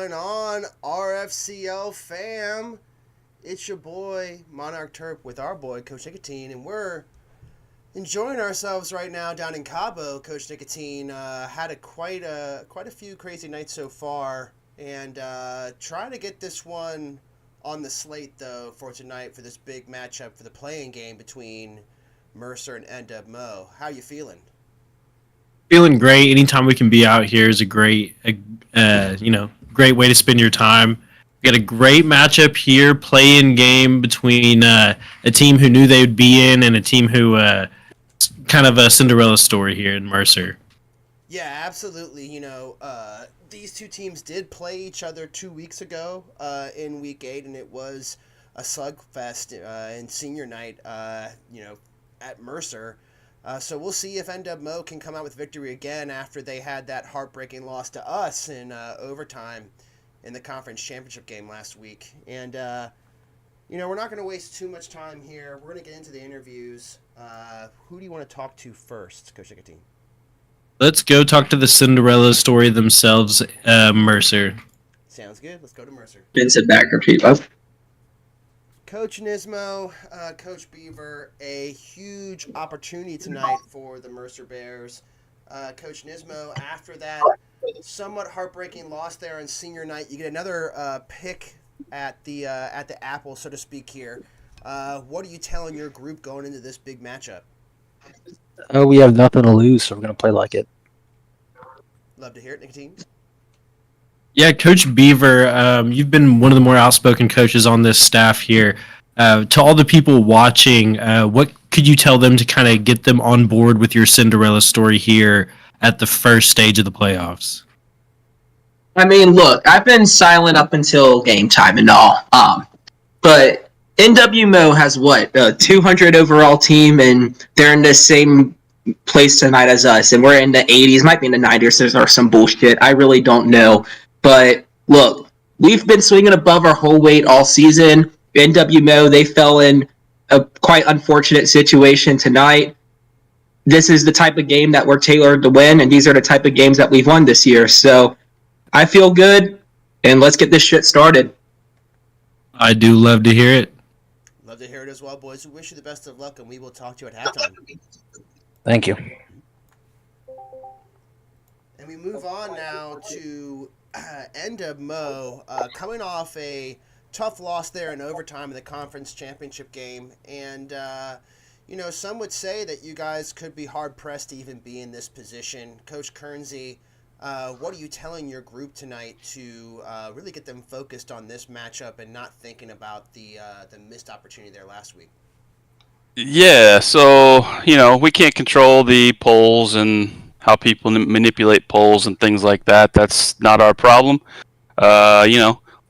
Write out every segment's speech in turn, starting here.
going on, RFCL fam? It's your boy, Monarch Terp, with our boy, Coach Nicotine, and we're enjoying ourselves right now down in Cabo. Coach Nicotine had quite a few crazy nights so far, and trying to get this one on the slate, though, for tonight for this big matchup for the playing game between Mercer and NWMO. How you feeling? Feeling great. Anytime we can be out here is a great way to spend your time. We got a great matchup here, play-in game between a team who knew they would be in and a team who kind of a Cinderella story here in Mercer. Yeah, absolutely. These two teams did play each other 2 weeks ago in Week 8, and it was a slugfest in senior night, at Mercer. So we'll see if NWMO can come out with victory again after they had that heartbreaking loss to us in overtime in the conference championship game last week. And, we're not going to waste too much time here. We're going to get into the interviews. Who do you want to talk to first, Coach Nicotine? Let's go talk to the Cinderella story themselves, Mercer. Sounds good. Let's go to Mercer. Vincent Backer, people. Coach Nismo, Coach Beaver, a huge opportunity tonight for the Mercer Bears. Coach Nismo, after that somewhat heartbreaking loss there on senior night, you get another pick at the apple, so to speak here. What are you telling your group going into this big matchup? We have nothing to lose, so we're going to play like it. Love to hear it, Nicotine. Yeah, Coach Beaver, you've been one of the more outspoken coaches on this staff here. To all the people watching, what could you tell them to kind of get them on board with your Cinderella story here at the first stage of the playoffs? I mean, look, I've been silent up until game time and all. But NWMO has a 200 overall team, and they're in the same place tonight as us, and we're in the 80s, might be in the 90s or some bullshit. I really don't know. But look, we've been swinging above our whole weight all season. NWMO, they fell in a quite unfortunate situation tonight. This is the type of game that we're tailored to win, and these are the type of games that we've won this year. So I feel good, and let's get this shit started. I do love to hear it. Love to hear it as well, boys. We wish you the best of luck, and we will talk to you at halftime. Thank you. And we move on now to NWMO, coming off a tough loss there in overtime in the conference championship game. And, some would say that you guys could be hard-pressed to even be in this position. Coach Kernsey, what are you telling your group tonight to really get them focused on this matchup and not thinking about the missed opportunity there last week? Yeah, so, we can't control the polls and how people manipulate polls and things like that. That's not our problem.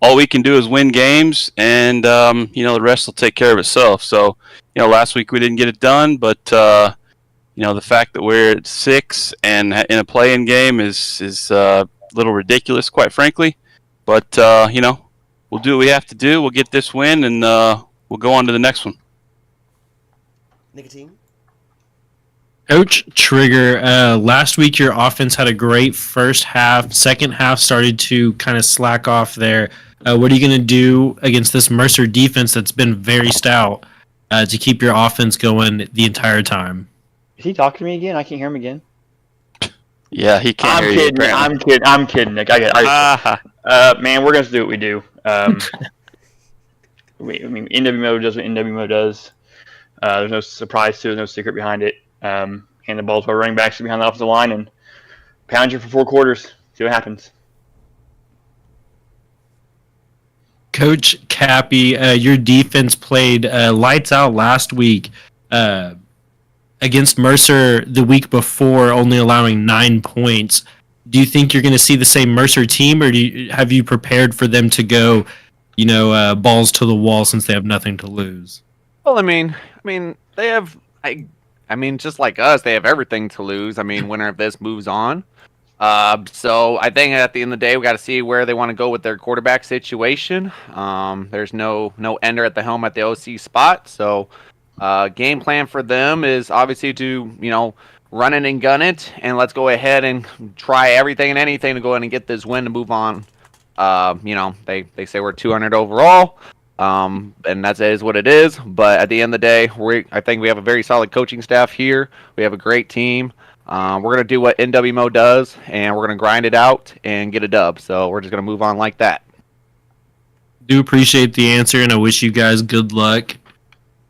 All we can do is win games, and, the rest will take care of itself. So, last week we didn't get it done, but, the fact that we're at 6 and in a play-in game is a little ridiculous, quite frankly. But, we'll do what we have to do. We'll get this win, and we'll go on to the next one. Nicotine? Coach Trigger, last week your offense had a great first half. Second half started to kind of slack off there. What are you going to do against this Mercer defense that's been very stout to keep your offense going the entire time? Is he talking to me again? I can't hear him again. Yeah, he can't hear you. I'm kidding, Nick. Man, we're going to do what we do. NWMO does what NWMO does. There's no surprise to it. There's no secret behind it. Hand the ball to our running backs behind the offensive line and pound you for 4 quarters. See what happens. Coach Cappy, your defense played lights out last week against Mercer the week before, only allowing 9 points. Do you think you're going to see the same Mercer team, or have you prepared for them to go, balls to the wall since they have nothing to lose? Well, I mean, they have. Just like us, they have everything to lose. Winner of this moves on. So I think at the end of the day, we got to see where they want to go with their quarterback situation. There's no ender at the helm at the OC spot. So game plan for them is obviously to, run it and gun it. And let's go ahead and try everything and anything to go ahead and get this win to move on They say we're 200 overall, and that is what it is. But at the end of the day, I think we have a very solid coaching staff here. We have a great team. We're going to do what NWMO does, and we're going to grind it out and get a dub. So we're just going to move on like that. Do appreciate the answer, and I wish you guys good luck.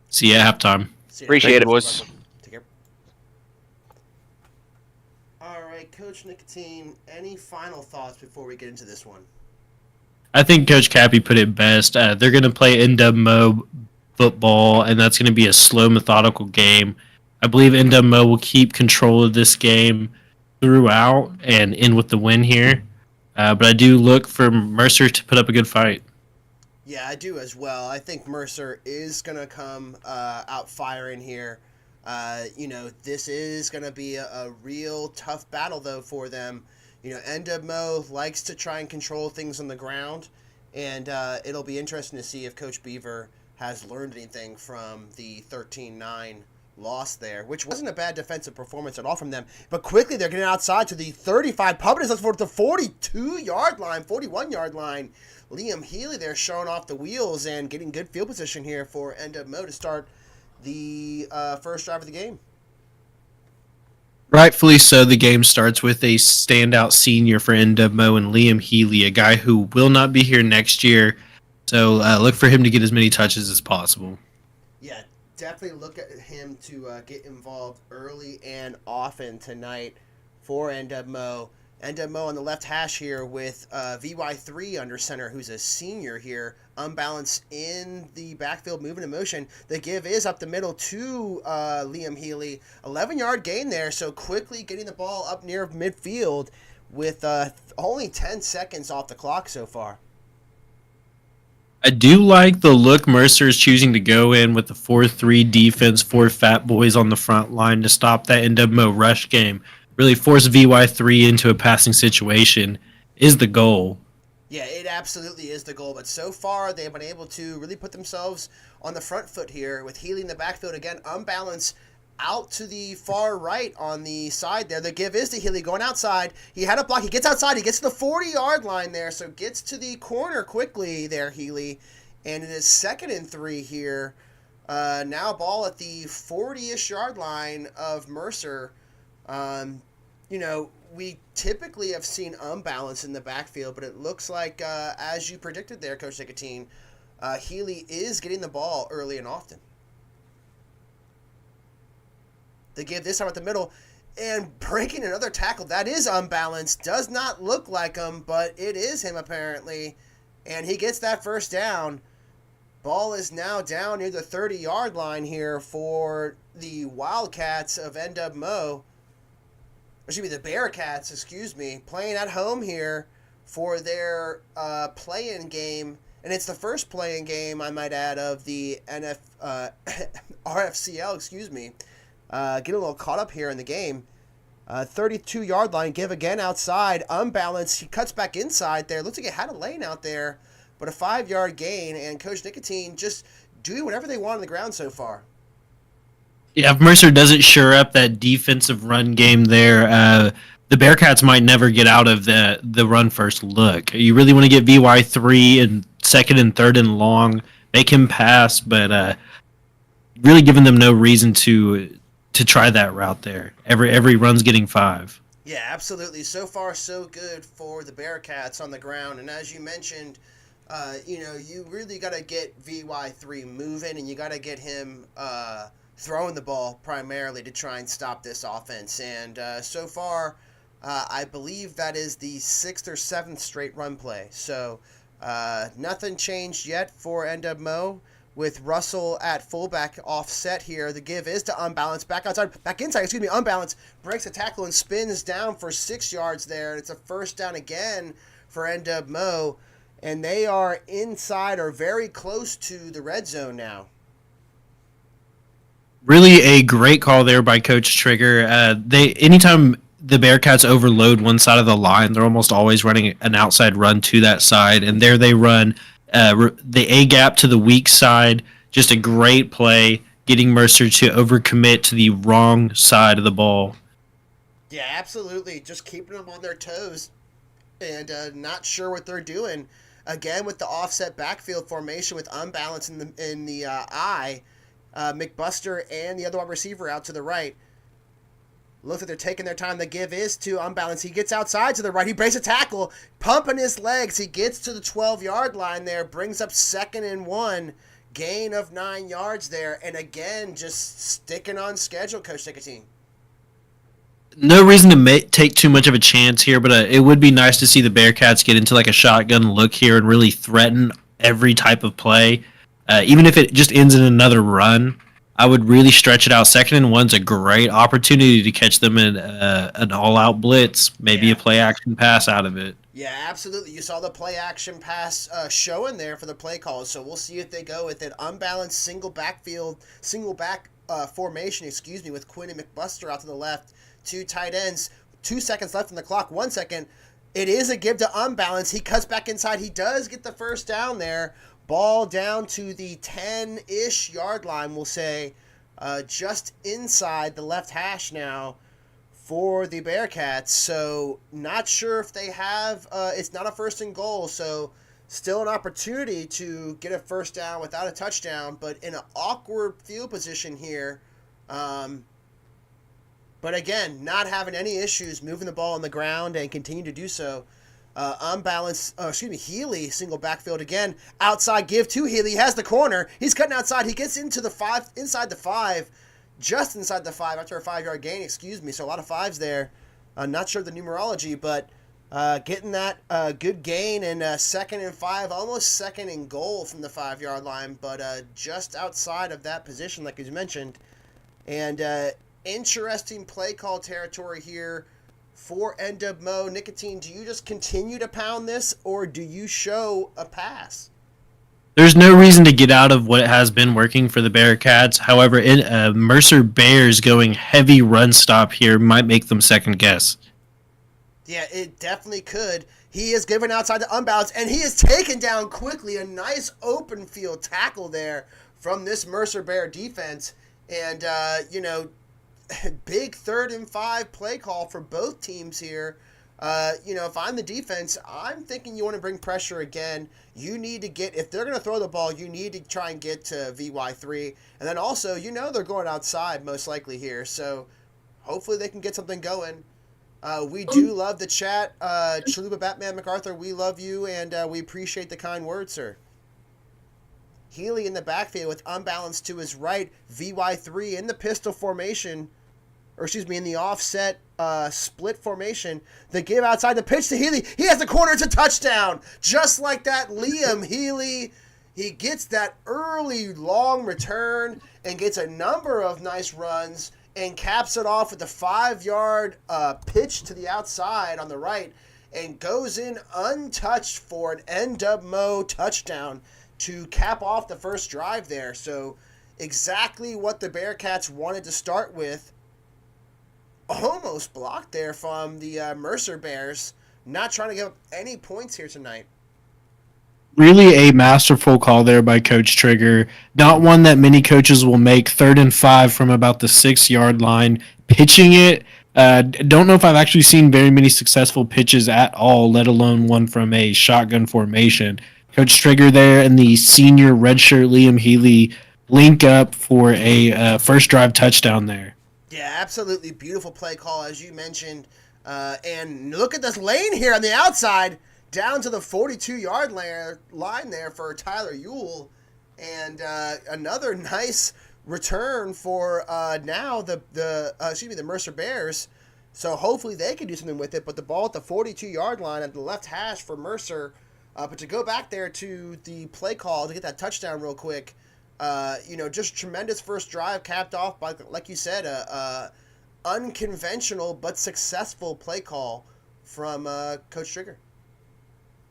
See you at halftime. Appreciate it, boys. Take care. All right, Coach Nicotine, any final thoughts before we get into this one? I think Coach Cappy put it best. They're going to play NWMO football, and that's going to be a slow, methodical game. I believe NWMO will keep control of this game throughout and end with the win here. But I do look for Mercer to put up a good fight. Yeah, I do as well. I think Mercer is going to come out firing here. This is going to be a real tough battle, though, for them. NWMO likes to try and control things on the ground, and it'll be interesting to see if Coach Beaver has learned anything from the 13-9 loss there, which wasn't a bad defensive performance at all from them. But quickly, they're getting outside to the 35. Puppet is up for the 42-yard line, 41-yard line. Liam Healy there showing off the wheels and getting good field position here for NWMO to start the first drive of the game. Rightfully so, the game starts with a standout senior for NWMO and Liam Healy, a guy who will not be here next year. So look for him to get as many touches as possible. Yeah, definitely look at him to get involved early and often tonight for NWMO. NWMO on the left hash here with VY3 under center, who's a senior here, unbalanced in the backfield, moving in motion. The give is up the middle to Liam Healy. 11-yard gain there, so quickly getting the ball up near midfield with only 10 seconds off the clock so far. I do like the look Mercer is choosing to go in with the 4-3 defense, 4 fat boys on the front line to stop that NWMO rush game. Really force VY3 into a passing situation is the goal. Yeah, it absolutely is the goal. But so far, they've been able to really put themselves on the front foot here with Healy in the backfield. Again, unbalanced out to the far right on the side there. The give is to Healy going outside. He had a block. He gets outside. He gets to the 40-yard line there. So gets to the corner quickly there, Healy. And it is 2nd and 3 here. Now ball at the 40-ish yard line of Mercer. We typically have seen unbalance in the backfield, but it looks like, as you predicted there, Coach Nicotine, Healy is getting the ball early and often. They give this time at the middle, and breaking another tackle. That is unbalanced. Does not look like him, but it is him apparently. And he gets that first down. Ball is now down near the 30-yard line here for the Wildcats of NWMO. The Bearcats, playing at home here for their play-in game. And it's the first play-in game, I might add, of the RFCL, Get a little caught up here in the game. 32-yard line, give again outside, unbalanced. He cuts back inside there. Looks like he had a lane out there, but a 5-yard gain. And Coach Nicotine just doing whatever they want on the ground so far. Yeah, if Mercer doesn't shore up that defensive run game there, the Bearcats might never get out of the run first look. You really want to get VY3 and 2nd and 3rd and long, make him pass, but really giving them no reason to try that route there. Every run's getting 5. Yeah, absolutely. So far, so good for the Bearcats on the ground. And as you mentioned, you really got to get VY3 moving, and you got to get him throwing the ball primarily to try and stop this offense. And so far, I believe that is the 6th or 7th straight run play. So nothing changed yet for NWMO with Russell at fullback offset here. The give is to unbalance, back inside, unbalance, breaks a tackle and spins down for 6 yards there. It's a first down again for NWMO, and they are inside or very close to the red zone now. Really a great call there by Coach Trigger. Anytime the Bearcats overload one side of the line, they're almost always running an outside run to that side, and there they run the A gap to the weak side. Just a great play, getting Mercer to overcommit to the wrong side of the ball. Yeah, absolutely. Just keeping them on their toes. and not sure what they're doing. Again, with the offset backfield formation with unbalance in the eye, McBuster and the other wide receiver out to the right. Looks like they're taking their time. The give is to unbalance. He gets outside to the right. He breaks a tackle, pumping his legs. He gets to the 12-yard line there, brings up 2nd and 1, gain of 9 yards there, and again, just sticking on schedule, Coach Nicotine. No reason to take too much of a chance here, but it would be nice to see the Bearcats get into like a shotgun look here and really threaten every type of play. Even if it just ends in another run, I would really stretch it out. 2nd and 1's a great opportunity to catch them in an all-out blitz, maybe a play-action pass out of it. Yeah, absolutely. You saw the play-action pass showing there for the play calls, so we'll see if they go with an unbalanced single back formation, with Quinn and McBuster out to the left, 2 tight ends, 2 seconds left on the clock, 1 second. It is a give to unbalance. He cuts back inside. He does get the first down there. Ball down to the 10-ish yard line, we'll say, just inside the left hash now for the Bearcats. So not sure if they have, it's not a 1st and goal, so still an opportunity to get a first down without a touchdown, but in an awkward field position here. But again, not having any issues moving the ball on the ground and continue to do so. Healy, single backfield again. Outside give to Healy. He has the corner. He's cutting outside. He gets into the 5, inside the 5, just inside the 5 after a 5-yard gain, So a lot of 5s there. Not sure the numerology, but getting that good gain and 2nd and 5, almost 2nd and goal from the 5-yard line, but just outside of that position, like you mentioned. And interesting play call territory here for NWMO. Nicotine, do you just continue to pound this, or do you show a pass? There's no reason to get out of what has been working for the Bearcats. However, Mercer Bears going heavy run stop here might make them second guess. Yeah, it definitely could. He is given outside the unbalance, and he is taken down quickly. A nice open field tackle there from this Mercer Bear defense. And, big 3rd and 5 play call for both teams here. If I'm the defense, I'm thinking you want to bring pressure again. You need to get, if they're going to throw the ball, you need to try and get to VY3. And then also, they're going outside most likely here. So hopefully they can get something going. We do love the chat. Chalupa Batman MacArthur, we love you, and we appreciate the kind words, sir. Healy in the backfield with unbalanced to his right. VY3 in the pistol formation. In the offset split formation. The give outside the pitch to Healy. He has the corner. It's a touchdown. Just like that, Liam Healy, he gets that early long return and gets a number of nice runs and caps it off with a 5-yard pitch to the outside on the right and goes in untouched for an NWMO touchdown to cap off the first drive there. So exactly what the Bearcats wanted to start with. Almost blocked there from the Mercer Bears. Not trying to give up any points here tonight. Really a masterful call there by Coach Trigger. Not one that many coaches will make. 3rd and 5 from about the 6-yard line. Pitching it. Don't know if I've actually seen very many successful pitches at all, let alone one from a shotgun formation. Coach Trigger there and the senior redshirt Liam Healy link up for a first drive touchdown there. Yeah, absolutely beautiful play call, as you mentioned. And look at this lane here on the outside, down to the 42-yard line there for Tyler Ewell. And another nice return for now the Mercer Bears. So hopefully they can do something with it. But the ball at the 42-yard line at the left hash for Mercer. But to go back there to the play call to get that touchdown real quick, just tremendous first drive capped off by, like you said, unconventional but successful play call from Coach Trigger.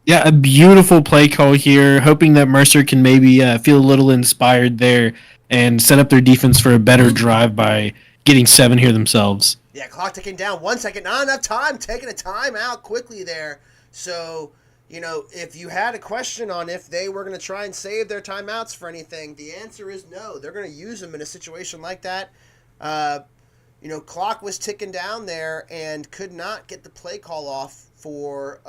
Yeah, a beautiful play call here, hoping that Mercer can maybe feel a little inspired there and set up their defense for a better drive by getting 7 here themselves. Yeah, clock ticking down. 1 second, not enough time, taking a time out quickly there. So, if you had a question on if they were going to try and save their timeouts for anything, the answer is no. They're going to use them in a situation like that. clock was ticking down there and could not get the play call off for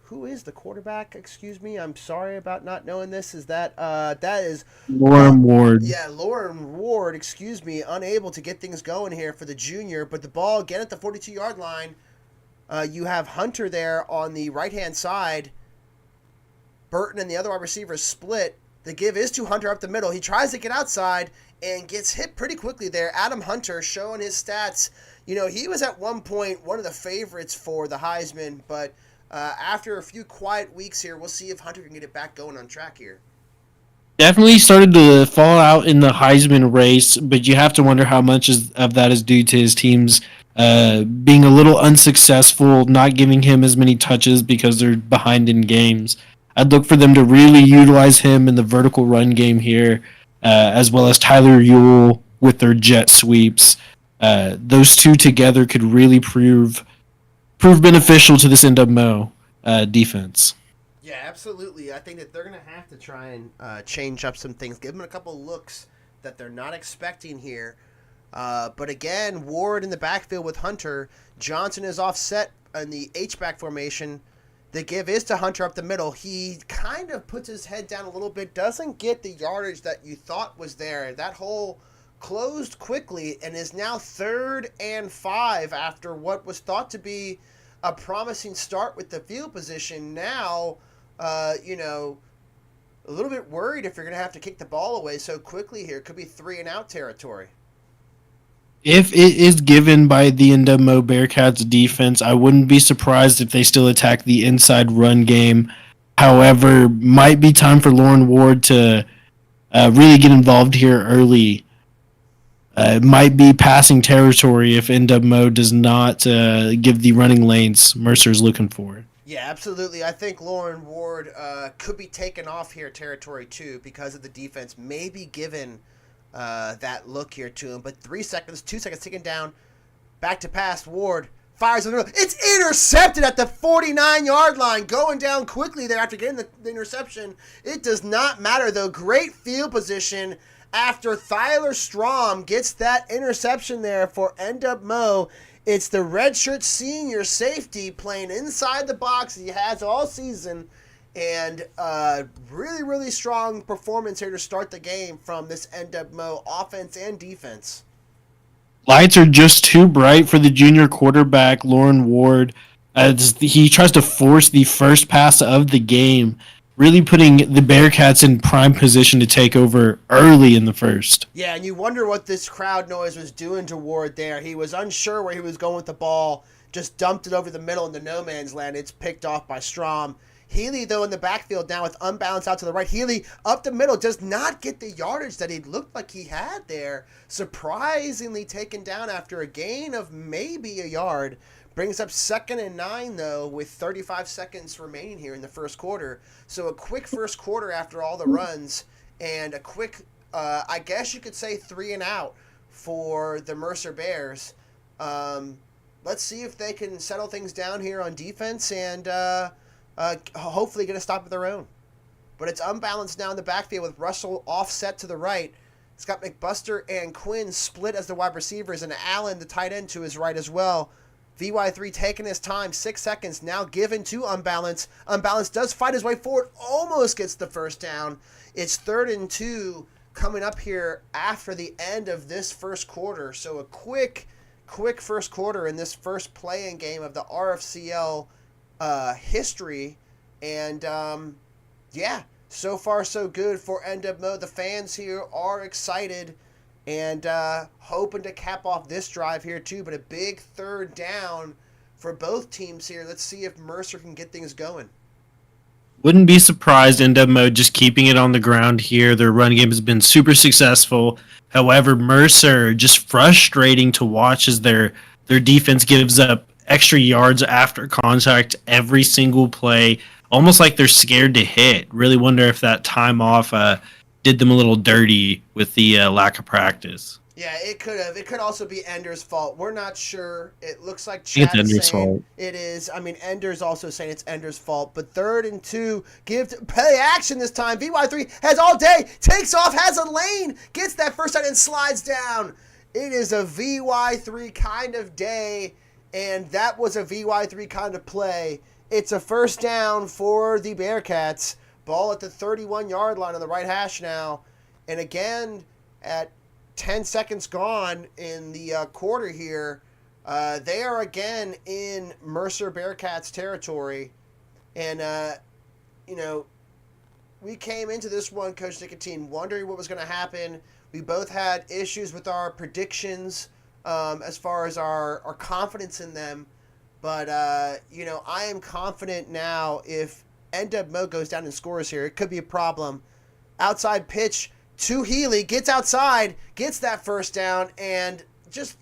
who is the quarterback? Excuse me, I'm sorry about not knowing this. Is that is Lauren Ward. Yeah, Lauren Ward, excuse me, unable to get things going here for the junior, but the ball again at the 42-yard line. You have Hunter there on the right-hand side. Burton and the other wide receivers split. The give is to Hunter up the middle. He tries to get outside and gets hit pretty quickly there. Adam Hunter showing his stats. He was at one point one of the favorites for the Heisman, but after a few quiet weeks here, we'll see if Hunter can get it back going on track here. Definitely started to fall out in the Heisman race, but you have to wonder how much of that is due to his team's being a little unsuccessful, not giving him as many touches because they're behind in games. I'd look for them to really utilize him in the vertical run game here, as well as Tyler Ewell with their jet sweeps. Those two together could really prove beneficial to this NWMO defense. Yeah, absolutely. I think that they're going to have to try and change up some things, give them a couple looks that they're not expecting here. But again, Ward in the backfield with Hunter. Johnson is offset in the H-back formation. The give is to Hunter up the middle. He kind of puts his head down a little bit, doesn't get the yardage that you thought was there. That hole closed quickly and is now 3rd and 5 after what was thought to be a promising start with the field position. Now, a little bit worried if you're going to have to kick the ball away so quickly here. Could be 3-and-out territory. If it is given by the NWMO Bearcats defense, I wouldn't be surprised if they still attack the inside run game. However, might be time for Lauren Ward to really get involved here early. It might be passing territory if NWMO does not give the running lanes Mercer's looking for. Yeah, absolutely. I think Lauren Ward could be taken off here territory too because of the defense maybe given that look here to him. But 2 seconds ticking down. Back to pass. Ward fires in the middle. It's intercepted at the 49-yard line. Going down quickly there after getting the interception. It does not matter though. Great field position after Tyler Strom gets that interception there for NWMO. It's the redshirt senior safety playing inside the box he has all season. And really, really strong performance here to start the game from this NWMO offense and defense. Lights are just too bright for the junior quarterback, Lauren Ward, as he tries to force the first pass of the game, really putting the Bearcats in prime position to take over early in the first. Yeah, and you wonder what this crowd noise was doing to Ward there. He was unsure where he was going with the ball, just dumped it over the middle into no man's land. It's picked off by Strom. Healy, though, in the backfield now with unbalanced out to the right. Healy up the middle does not get the yardage that he looked like he had there. Surprisingly taken down after a gain of maybe a yard. Brings up 2nd and 9, though, with 35 seconds remaining here in the first quarter. So a quick first quarter after all the runs and a quick, I guess you could say 3-and-out for the Mercer Bears. Let's see if they can settle things down here on defense and hopefully get a stop of their own. But it's unbalanced now in the backfield with Russell offset to the right. It's got McBuster and Quinn split as the wide receivers and Allen, the tight end, to his right as well. VY3 taking his time, 6 seconds, now given to Unbalance. Unbalance does fight his way forward, almost gets the first down. It's 3rd and 2 coming up here after the end of this first quarter. So a quick first quarter in this first play-in game of the RFCL history. And, so far so good for NWMO. The fans here are excited and hoping to cap off this drive here too, but a big 3rd down for both teams here. Let's see if Mercer can get things going. Wouldn't be surprised NWMO just keeping it on the ground here. Their run game has been super successful. However, Mercer just frustrating to watch as their defense gives up extra yards after contact every single play, almost like they're scared to hit. Really wonder if that time off did them a little dirty with the lack of practice. Yeah, it could have. It could also be Ender's fault. We're not sure. It looks like Chad is saying it is. I mean, Ender's also saying it's Ender's fault. But 3rd and 2, play action this time. VY3 has all day, takes off, has a lane, gets that first down and slides down. It is a VY3 kind of day, and that was a VY3 kind of play. It's a first down for the Bearcats. Ball at the 31-yard line on the right hash now. And again, at 10 seconds gone in the quarter here, they are again in Mercer Bearcats territory. And, we came into this one, Coach Nicotine, wondering what was going to happen. We both had issues with our predictions as far as our confidence in them. But, I am confident now if NWMO goes down and scores here, it could be a problem. Outside pitch to Healy, gets outside, gets that first down, and just,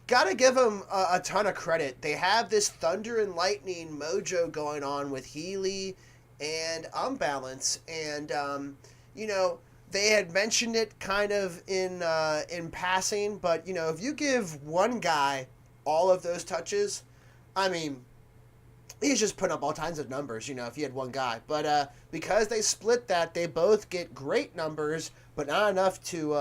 got to give them a ton of credit. They have this thunder and lightning mojo going on with Healy and Unbalance. And, they had mentioned it kind of in passing, but, if you give one guy all of those touches, I mean, he's just putting up all kinds of numbers, if you had one guy. But because they split that, they both get great numbers, but not enough to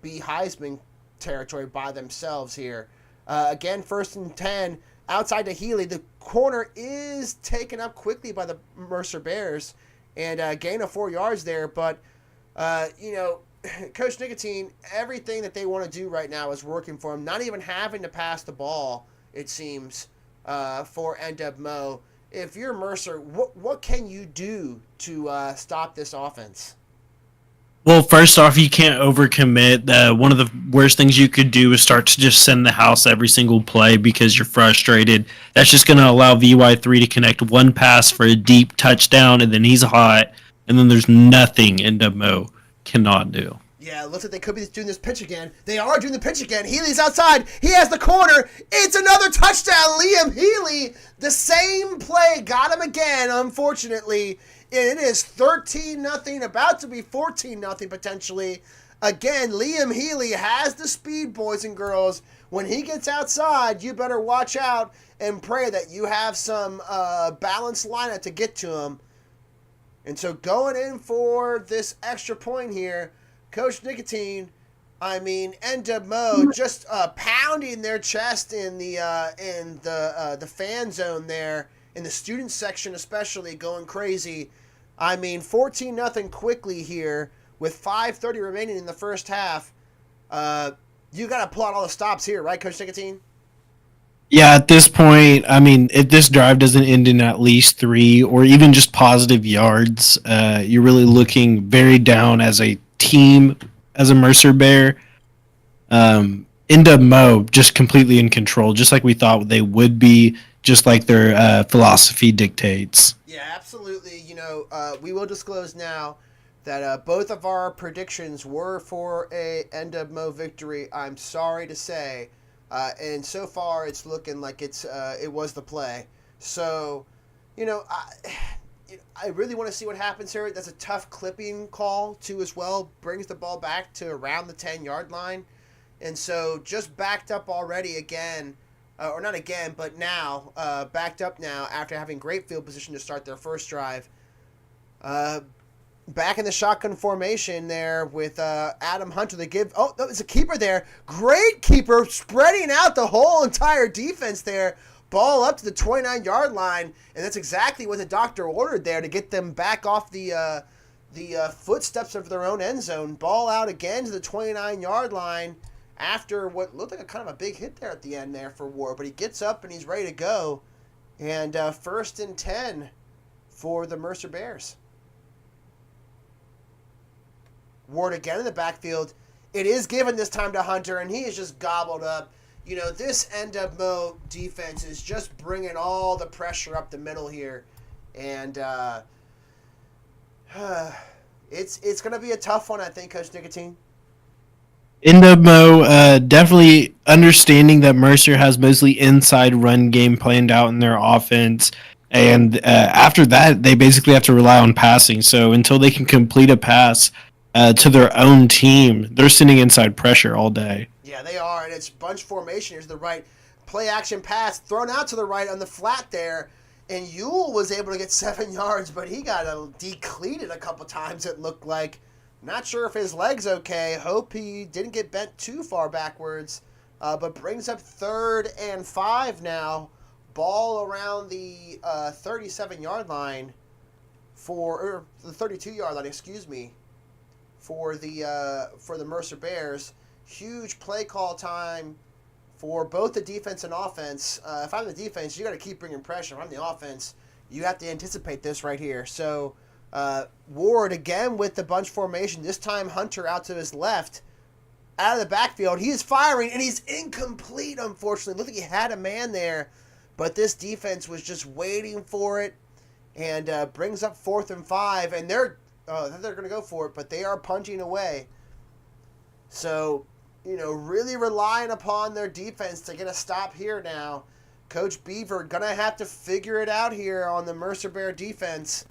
be Heisman territory by themselves here. Again, 1st and 10, outside to Healy. The corner is taken up quickly by the Mercer Bears, and gain of 4 yards there. But, Coach Nicotine, everything that they want to do right now is working for them. Not even having to pass the ball, it seems, for NWMO. If you're Mercer, what can you do to stop this offense? Well, first off, you can't overcommit. One of the worst things you could do is start to just send the house every single play because you're frustrated. That's just going to allow VY3 to connect one pass for a deep touchdown, and then he's hot, and then there's nothing NWMO cannot do. Yeah, it looks like they could be doing this pitch again. They are doing the pitch again. Healy's outside. He has the corner. It's another touchdown. Liam Healy, the same play, got him again, unfortunately. And it is 13-0, about to be 14-0 potentially. Again, Liam Healy has the speed, boys and girls. When he gets outside, you better watch out and pray that you have some balanced lineup to get to him. And so going in for this extra point here, Coach Nicotine, NWMO just pounding their chest in the fan zone there, in the student section especially, going crazy. 14-0 quickly here with 5:30 remaining in the first half. You got to pull out all the stops here, right, Coach Nicotine? Yeah, at this point, if this drive doesn't end in at least 3 or even just positive yards, you're really looking very down as a team, as a Mercer Bear. NWMO just completely in control, just like we thought they would be, just like their philosophy dictates. Yeah, absolutely. We will disclose now that both of our predictions were for a NWMO victory. I'm sorry to say. And so far, it's looking like it was the play. So, I really want to see what happens here. That's a tough clipping call, too, as well. Brings the ball back to around the 10-yard line. And so just backed up already again, or not again, but now, backed up now after having great field position to start their first drive. Back in the shotgun formation there with Adam Hunter. They give... Oh, there's a keeper there. Great keeper, spreading out the whole entire defense there. Ball up to the 29-yard line, and that's exactly what the doctor ordered there to get them back off the footsteps of their own end zone. Ball out again to the 29-yard line after what looked like a kind of a big hit there at the end there for Ward. But he gets up and he's ready to go. And 1st and 10 for the Mercer Bears. Ward again in the backfield. It is given this time to Hunter, and he is just gobbled up. This NWMO defense is just bringing all the pressure up the middle here. And it's going to be a tough one, I think, Coach Nicotine. NWMO definitely understanding that Mercer has mostly inside run game planned out in their offense. And after that, they basically have to rely on passing. So until they can complete a pass to their own team, they're sending inside pressure all day. Yeah, they are, and it's bunch formation. Here's the right play action pass thrown out to the right on the flat there, and Ewell was able to get 7 yards, but he got decleated a couple times, it looked like. Not sure if his leg's okay. Hope he didn't get bent too far backwards. But brings up 3rd and 5 now. Ball around the 37-yard line or the 32-yard line, excuse me, for the Mercer Bears. Huge play call time for both the defense and offense. If I'm the defense, you got to keep bringing pressure. If I'm the offense, you have to anticipate this right here. So Ward again with the bunch formation. This time Hunter out to his left. Out of the backfield, he is firing, and he's incomplete, unfortunately. Look like he had a man there, but this defense was just waiting for it, and brings up 4th and 5, and they're going to go for it, but they are punting away. So, really relying upon their defense to get a stop here now. Coach Beaver going to have to figure it out here on the Mercer Bear defense.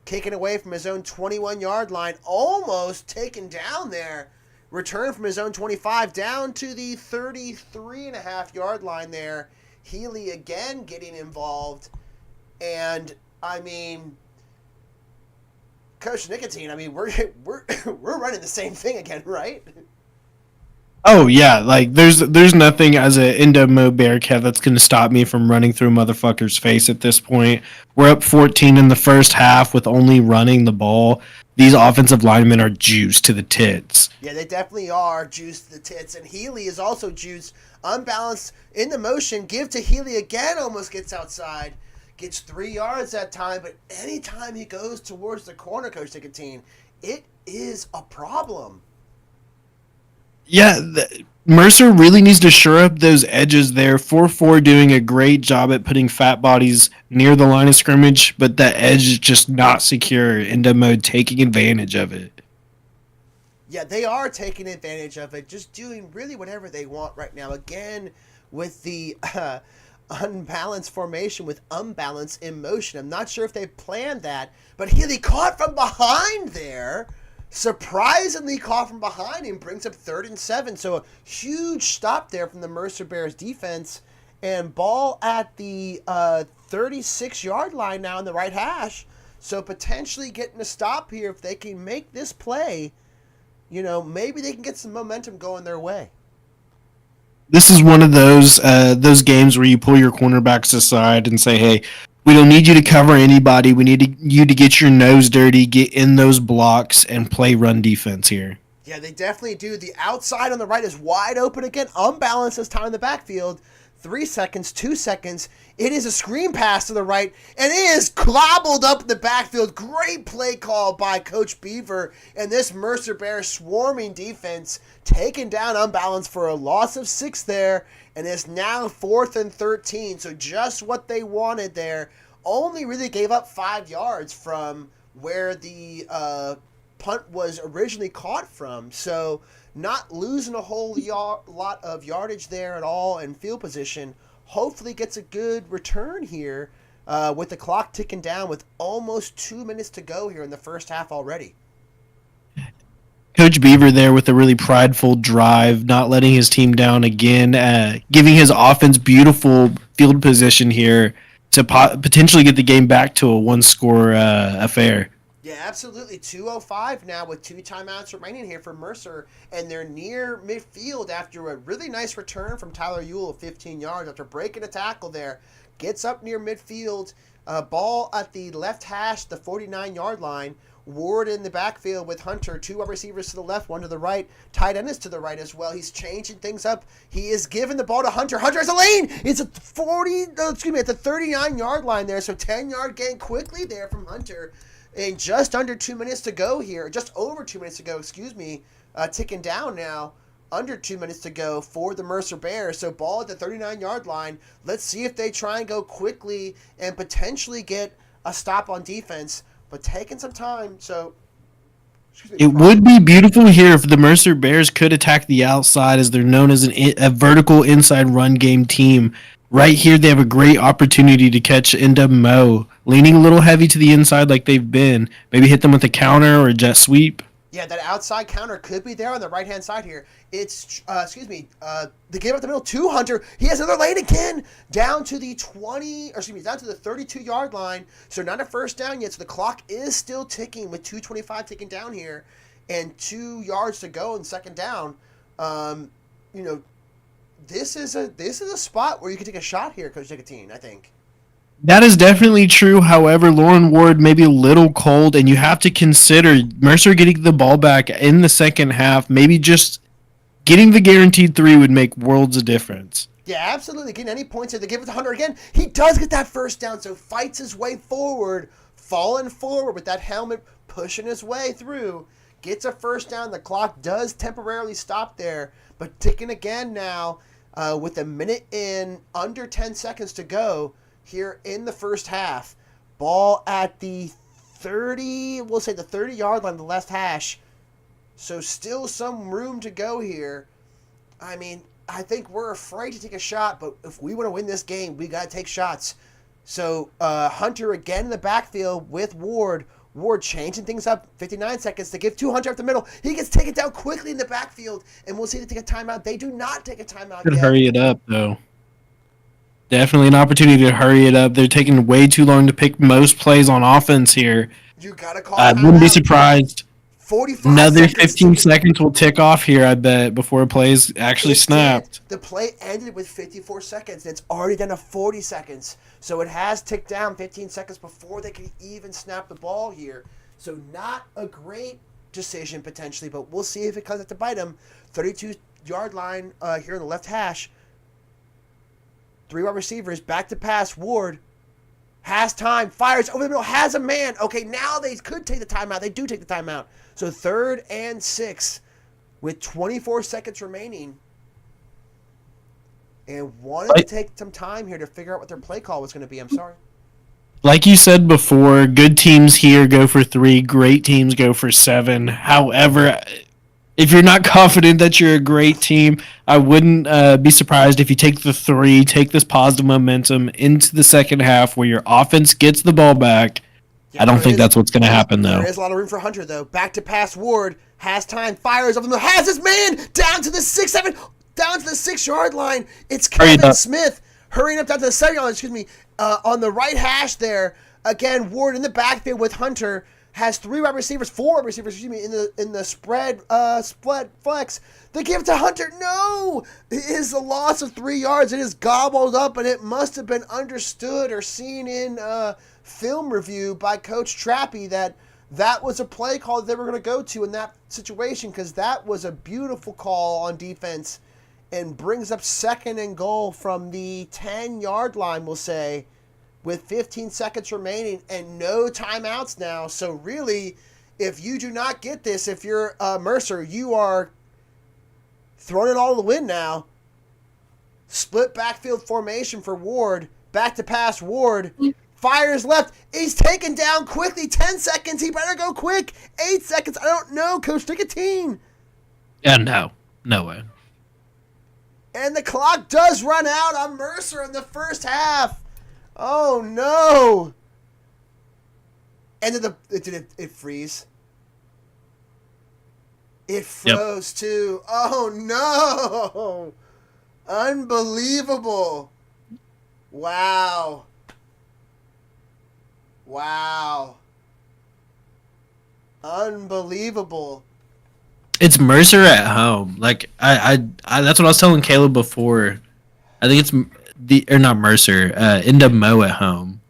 Kicking away from his own 21-yard line, almost taken down there. Return from his own 25 down to the 33.5-yard line there. Healy again getting involved. And, Coach Nicotine, we're running the same thing again, right? Oh yeah, like there's nothing as a NWMO Bearcat that's gonna stop me from running through a motherfucker's face at this point. We're up 14 in the first half with only running the ball. These offensive linemen are juiced to the tits. Yeah, they definitely are juiced to the tits, and Healy is also juiced, unbalanced in the motion. Give to Healy again, almost gets outside, gets 3 yards that time. But anytime he goes towards the corner, Coach Nicotine, it is a problem. Yeah, Mercer really needs to shore up those edges there. 4-4 doing a great job at putting fat bodies near the line of scrimmage, but that edge is just not secure. NWMO taking advantage of it. Yeah, they are taking advantage of it, just doing really whatever they want right now. Again, with the unbalanced formation, with unbalance in motion. I'm not sure if they planned that, but Healy caught from behind there. Surprisingly caught from behind and brings up 3rd and 7. So a huge stop there from the Mercer Bears defense. And ball at the 36-yard line now in the right hash. So potentially getting a stop here if they can make this play. Maybe they can get some momentum going their way. This is one of those games where you pull your cornerbacks aside and say, hey, we don't need you to cover anybody. We need you to get your nose dirty, get in those blocks, and play run defense here. Yeah, they definitely do. The outside on the right is wide open again. Unbalanced this time in the backfield. 3 seconds, 2 seconds. It is a screen pass to the right, and it is clobbled up in the backfield. Great play call by Coach Beaver, and this Mercer Bears swarming defense taken down unbalanced for a loss of 6 there, and it's now 4th and 13, so just what they wanted there. Only really gave up 5 yards from where the punt was originally caught from, so not losing a whole lot of yardage there at all in field position. Hopefully gets a good return here with the clock ticking down with almost 2 minutes to go here in the first half already. Coach Beaver there with a really prideful drive, not letting his team down again, giving his offense beautiful field position here to potentially get the game back to a one-score affair. Yeah, absolutely. 2:05 now with 2 timeouts remaining here for Mercer, and they're near midfield after a really nice return from Tyler Ewell of 15 yards after breaking a tackle there. Gets up near midfield, ball at the left hash, the 49-yard line. Ward in the backfield with Hunter, 2 wide receivers to the left, 1 to the right. Tight end is to the right as well. He's changing things up. He is giving the ball to Hunter. Hunter has a lane. It's at the 39-yard line there, so 10-yard gain quickly there from Hunter. And just under 2 minutes to go here, just over 2 minutes to go, ticking down now. Under 2 minutes to go for the Mercer Bears. So ball at the 39-yard line. Let's see if they try and go quickly and potentially get a stop on defense. But taking some time, so... It would be beautiful here if the Mercer Bears could attack the outside, as they're known as a vertical inside run game team. Right here, they have a great opportunity to catch NWMO, leaning a little heavy to the inside like they've been. Maybe hit them with a counter or a jet sweep. Yeah, that outside counter could be there on the right-hand side here. It's, the give up the middle to Hunter. He has another lane again, down to the down to the 32-yard line. So not a first down yet. So the clock is still ticking with 2:25 ticking down here, and 2 yards to go in second down. This is a spot where you can take a shot here, Coach Nicotine, I think. That is definitely true. However, Lauren Ward may be a little cold, and you have to consider Mercer getting the ball back in the second half. Maybe just getting the guaranteed 3 would make worlds of difference. Yeah, absolutely. Getting any points here. They give it to Hunter again. He does get that first down, so fights his way forward, falling forward with that helmet, pushing his way through. Gets a first down. The clock does temporarily stop there, but ticking again now with a minute in, under 10 seconds to go here in the first half. Ball at the 30-yard line, the left hash. So still some room to go here. I mean, I think we're afraid to take a shot, but if we want to win this game, we got to take shots. So Hunter again in the backfield with Ward. Ward changing things up, 59 seconds to give to Hunter up the middle. He gets taken down quickly in the backfield, and we'll see they take a timeout. They do not take a timeout Could yet. hurry it up, though. Definitely an opportunity to hurry it up. They're taking way too long to pick most plays on offense here. You got to call I timeout. wouldn't be surprised. 45 Another seconds. 15 seconds will tick off here, I bet, before a play's actually It snapped. did. The play ended with 54 seconds. It's already down to 40 seconds. So it has ticked down 15 seconds before they can even snap the ball here. So not a great decision potentially, but we'll see if it comes up to bite them. 32-yard line here in the left hash. 3 wide receivers, back to pass. Ward has time, fires over the middle, has a man. Okay, now they could take the timeout. They do take the timeout. So 3rd and 6 with 24 seconds remaining. And wanted to take some time here to figure out what their play call was going to be. I'm sorry. Like you said before, good teams here go for 3, great teams go for 7. However, if you're not confident that you're a great team, I wouldn't be surprised if you take the 3, take this positive momentum into the second half where your offense gets the ball back. Yeah, I don't think that's what's going to happen, though. There is a lot of room for Hunter, though. Back to pass. Ward has time, fires over the middle, has his man down to the 6-yard line. It's Kevin Smith hurrying up down to the 7-yard line, on the right hash there. Again, Ward in the backfield with Hunter. Has 4 wide receivers, in the spread flex. They give it to Hunter. No! It is a loss of 3 yards. It is gobbled up, and it must have been understood or seen in film review by Coach Trappy that was a play call that they were going to go to in that situation, because that was a beautiful call on defense and brings up 2nd and goal from the 10-yard line, we'll say, with 15 seconds remaining and no timeouts now. So really, if you do not get this, if you're Mercer, you are throwing it all to the wind now. Split backfield formation for Ward. Back to pass. Ward fires left. He's taken down quickly. 10 seconds. He better go quick. 8 seconds. I don't know, Coach Nicotine. Yeah, no way. And the clock does run out on Mercer in the first half. Oh no! And did it freeze? It froze too. Oh no! Unbelievable! Wow! Unbelievable! It's Mercer at home. Like I that's what I was telling Caleb before. I think it's not Mercer, NWMO at home.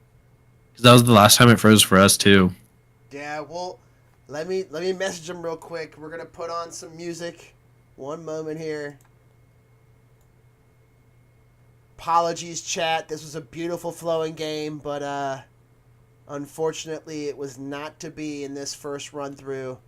Because that was the last time it froze for us too. Yeah, well, let me message them real quick. We're gonna put on some music. One moment here. Apologies, chat. This was a beautiful flowing game, but unfortunately, it was not to be in this first run through.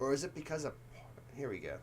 Or is it because of... Here we go.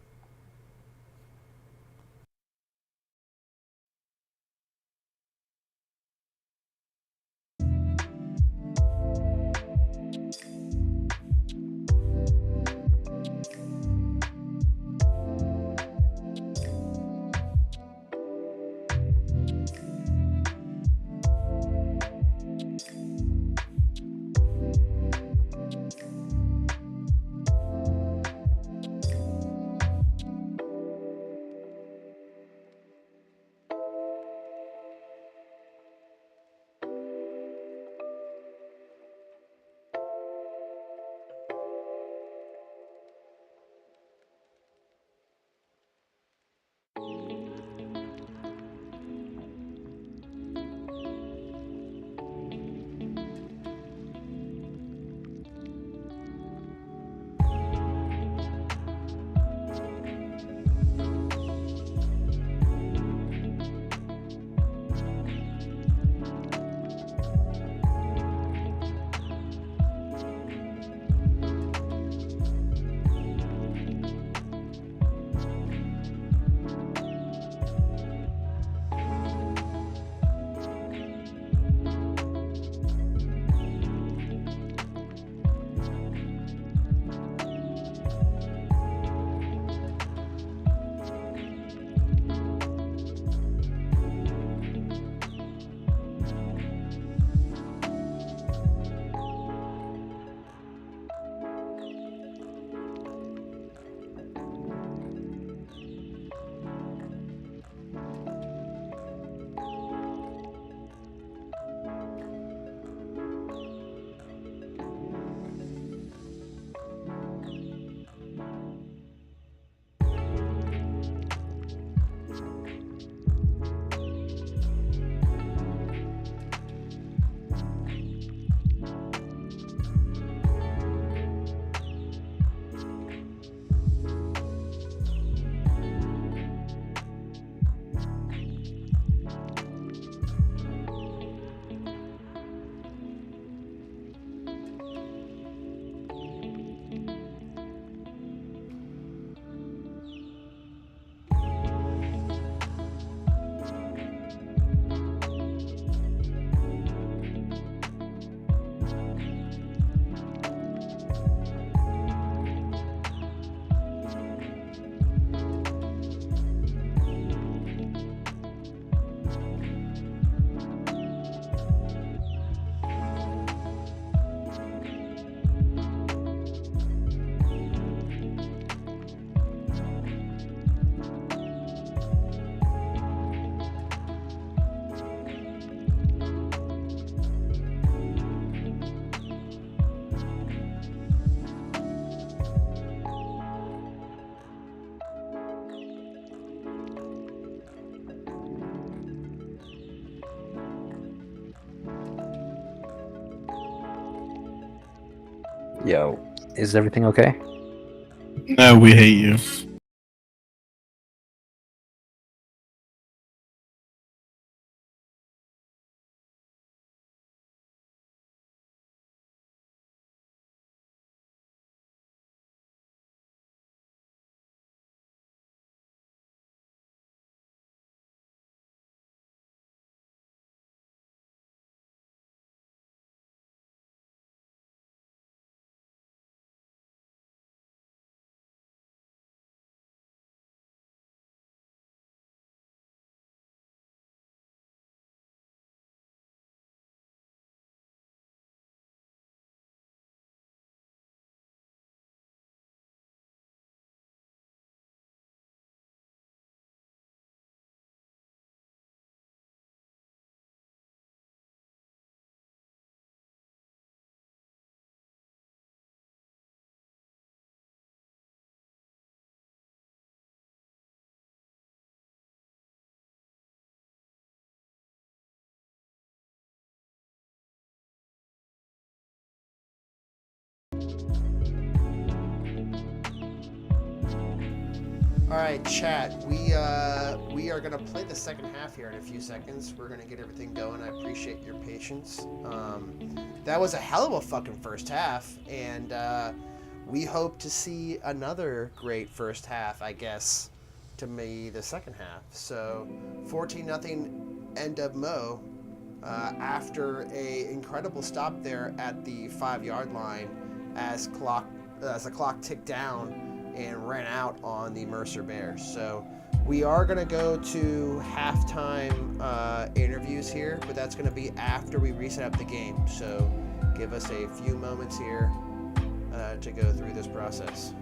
Yo, is everything okay? No, we hate you. All right, chat. We are gonna play the second half here in a few seconds. We're gonna get everything going. I appreciate your patience. That was a hell of a fucking first half, and we hope to see another great first half. I guess to me the second half. So 14-0 NWMO after a incredible stop there at the 5-yard line as the clock ticked down and ran out on the Mercer Bears. So we are going to go to halftime interviews here, but that's going to be after we reset up the game. So give us a few moments here to go through this process.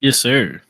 Yes, sir.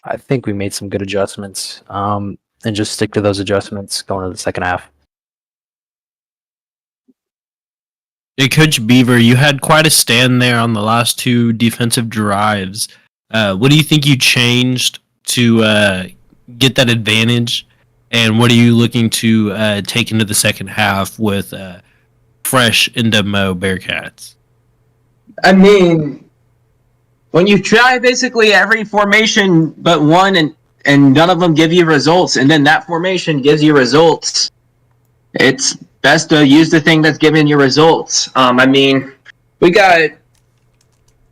I think we made some good adjustments. And just stick to those adjustments going to the second half. Hey, Coach Beaver, you had quite a stand there on the last two defensive drives. What do you think you changed to get that advantage? And what are you looking to take into the second half with fresh NWMO Bearcats? I mean, when you try basically every formation but one and none of them give you results, and then that formation gives you results, it's best to use the thing that's giving you results. I mean, we got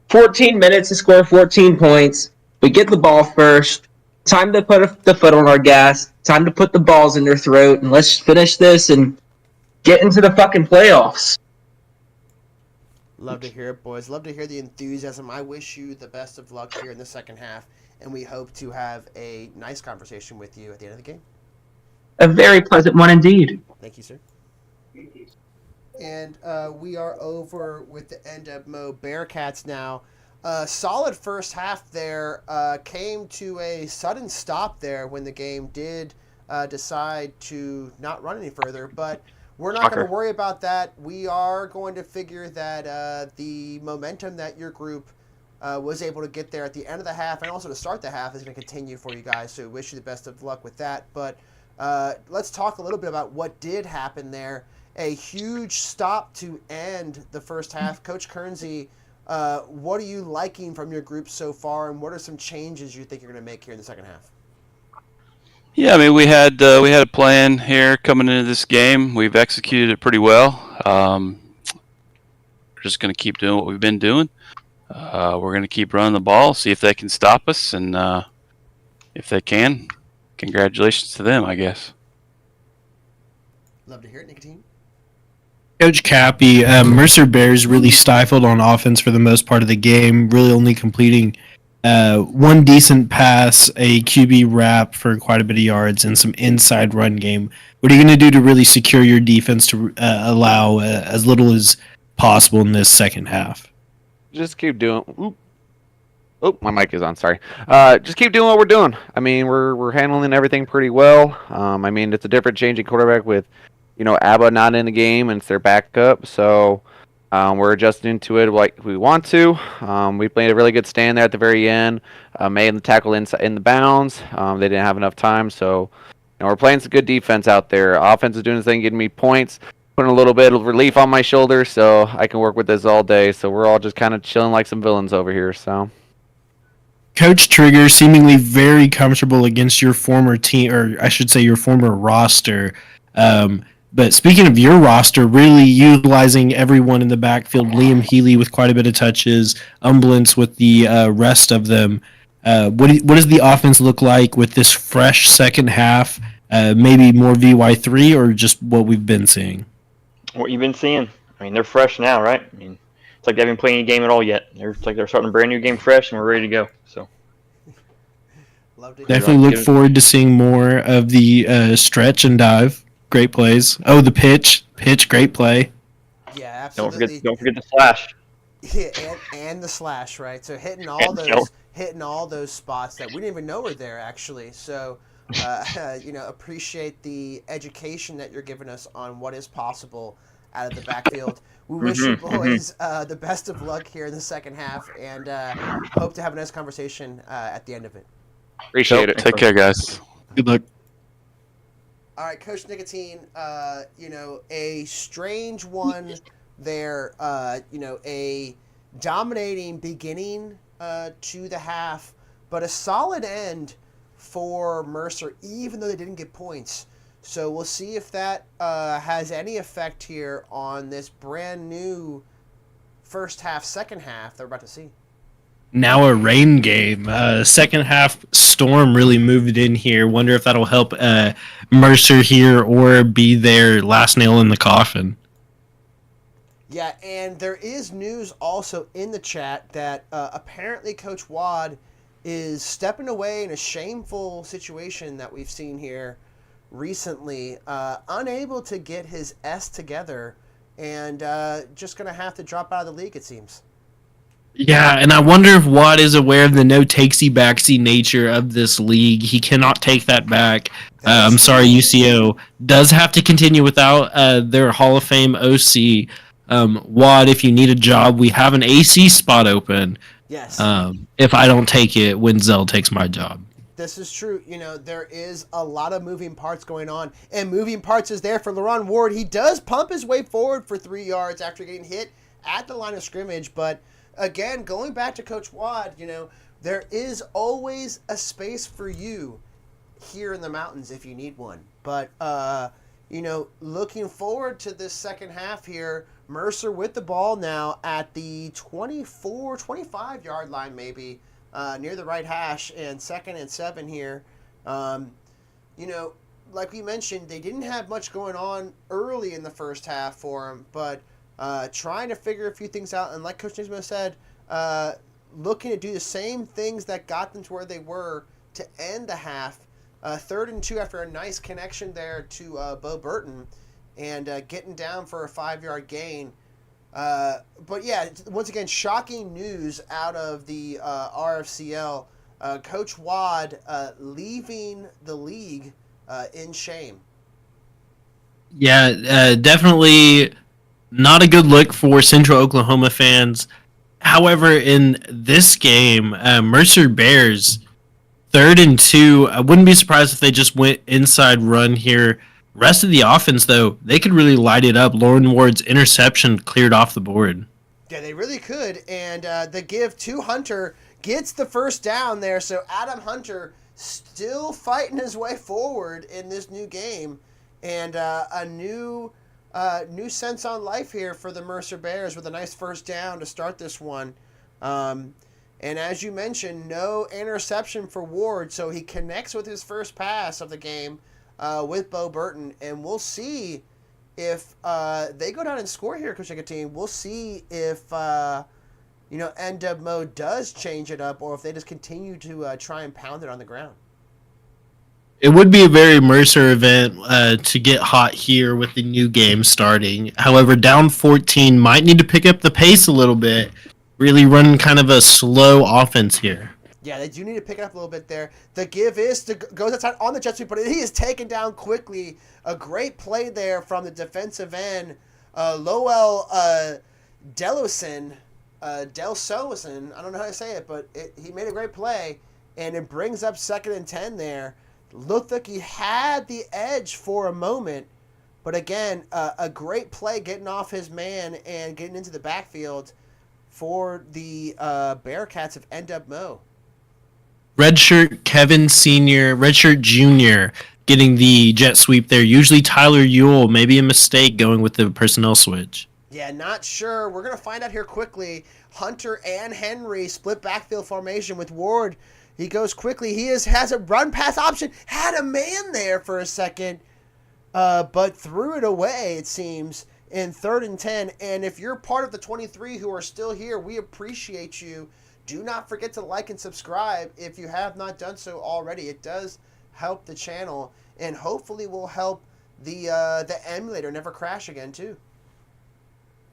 14 minutes to score 14 points. We get the ball first. Time to put the foot on our gas. Time to put the balls in their throat, and let's finish this and get into the fucking playoffs. Love to hear it, boys. Love to hear the enthusiasm. I wish you the best of luck here in the second half, and we hope to have a nice conversation with you at the end of the game. A very pleasant one indeed. Thank you, sir. And we are over with the NWMO Bearcats now. Solid first half there, came to a sudden stop there when the game did decide to not run any further. But we're not going to worry about that. We are going to figure that the momentum that your group was able to get there at the end of the half and also to start the half is going to continue for you guys. So wish you the best of luck with that. But let's talk a little bit about what did happen there. A huge stop to end the first half. Coach Kernsey, what are you liking from your group so far, and what are some changes you think you're going to make here in the second half? Yeah, I mean, we had a plan here coming into this game. We've executed it pretty well. We're just going to keep doing what we've been doing. We're going to keep running the ball, see if they can stop us, and if they can, congratulations to them, I guess. Love to hear it, Nicotine. Coach Cappy, Mercer Bears really stifled on offense for the most part of the game, really only completing one decent pass, a QB wrap for quite a bit of yards, and some inside run game. What are you going to do to really secure your defense to allow as little as possible in this second half? Just keep doing. Oh, my mic is on. Sorry. Just keep doing what we're doing. I mean, we're handling everything pretty well. I mean, it's a different changing quarterback with, Abba not in the game and it's their backup. So we're adjusting to it like we want to. We played a really good stand there at the very end. Made the tackle in the bounds. They didn't have enough time. So we're playing some good defense out there. Offense is doing this thing, getting me points, putting a little bit of relief on my shoulder so I can work with this all day. So we're all just kind of chilling like some villains over here. So. Coach Trigger seemingly very comfortable against your former team, or I should say your former roster. But speaking of your roster, really utilizing everyone in the backfield, Liam Healy with quite a bit of touches, Umblance with the rest of them. What does the offense look like with this fresh second half? Maybe more VY3 or just what we've been seeing? What you've been seeing. I mean, they're fresh now, right? I mean, it's like they haven't played any game at all yet. It's like they're starting a brand new game fresh, and we're ready to go. So definitely look forward to seeing more of the stretch and dive. Great plays. Oh, the pitch, great play. Yeah, absolutely. Don't forget the slash. Yeah, and the slash, right? So hitting all those spots that we didn't even know were there actually. So, appreciate the education that you're giving us on what is possible out of the backfield. We wish you boys the best of luck here in the second half, and hope to have a nice conversation at the end of it. Appreciate it. Take care, guys. Good luck. All right, Coach Nicotine, a strange one there, a dominating beginning to the half, but a solid end for Mercer, even though they didn't get points. So we'll see if that has any effect here on this brand new first half, second half that we're about to see. Now a rain game. Second half storm really moved in here. Wonder if that'll help Mercer here or be their last nail in the coffin. Yeah, and there is news also in the chat that apparently Coach Wad is stepping away in a shameful situation that we've seen here recently, unable to get his S together, and just going to have to drop out of the league, it seems. Yeah, and I wonder if Watt is aware of the no takesy backsy nature of this league. He cannot take that back. I'm sorry, UCO does have to continue without their Hall of Fame OC. Watt, if you need a job, we have an AC spot open. Yes. If I don't take it, Wenzel takes my job. This is true. There is a lot of moving parts going on, and moving parts is there for LaRon Ward. He does pump his way forward for 3 yards after getting hit at the line of scrimmage, but again, going back to Coach Wad, there is always a space for you here in the mountains if you need one. But, looking forward to this second half here, Mercer with the ball now at the 24, 25-yard line maybe, near the right hash, and 2nd and 7 here. Like we mentioned, they didn't have much going on early in the first half for them, but trying to figure a few things out, and like Coach Nismo said, looking to do the same things that got them to where they were to end the half. 3rd and 2 after a nice connection there to Bo Burton, and getting down for a 5-yard gain. But yeah, once again, shocking news out of the RFCL. Coach Wad leaving the league in shame. Yeah, definitely not a good look for Central Oklahoma fans. However, in this game, Mercer Bears 3rd and 2. I wouldn't be surprised if they just went inside run here. Rest of the offense, though, they could really light it up. Lauren Ward's interception cleared off the board. Yeah, they really could. And the give to Hunter gets the first down there. So Adam Hunter still fighting his way forward in this new game. And a new sense on life here for the Mercer Bears with a nice first down to start this one. And as you mentioned, no interception for Ward. So he connects with his first pass of the game with Bo Burton. And we'll see if they go down and score here, Coach team. We'll see if NWMO does change it up or if they just continue to try and pound it on the ground. It would be a very Mercer event to get hot here with the new game starting. However, down 14 might need to pick up the pace a little bit, really running kind of a slow offense here. Yeah, they do need to pick it up a little bit there. The give is goes outside on the jet sweep, but he is taken down quickly. A great play there from the defensive end, Lowell Delsosen. I don't know how to say it, but he made a great play, and it brings up 2nd and 10 there. Looked like he had the edge for a moment, but again, a great play getting off his man and getting into the backfield for the Bearcats of NWMO. Redshirt Kevin Sr., Redshirt Jr. getting the jet sweep there. Usually Tyler Ewell, maybe a mistake going with the personnel switch. Yeah, not sure. We're going to find out here quickly. Hunter and Henry split backfield formation with Ward. He goes quickly. He has a run pass option. Had a man there for a second, but threw it away, it seems, in 3rd and 10. And if you're part of the 23 who are still here, we appreciate you. Do not forget to like and subscribe if you have not done so already. It does help the channel and hopefully will help the emulator never crash again too.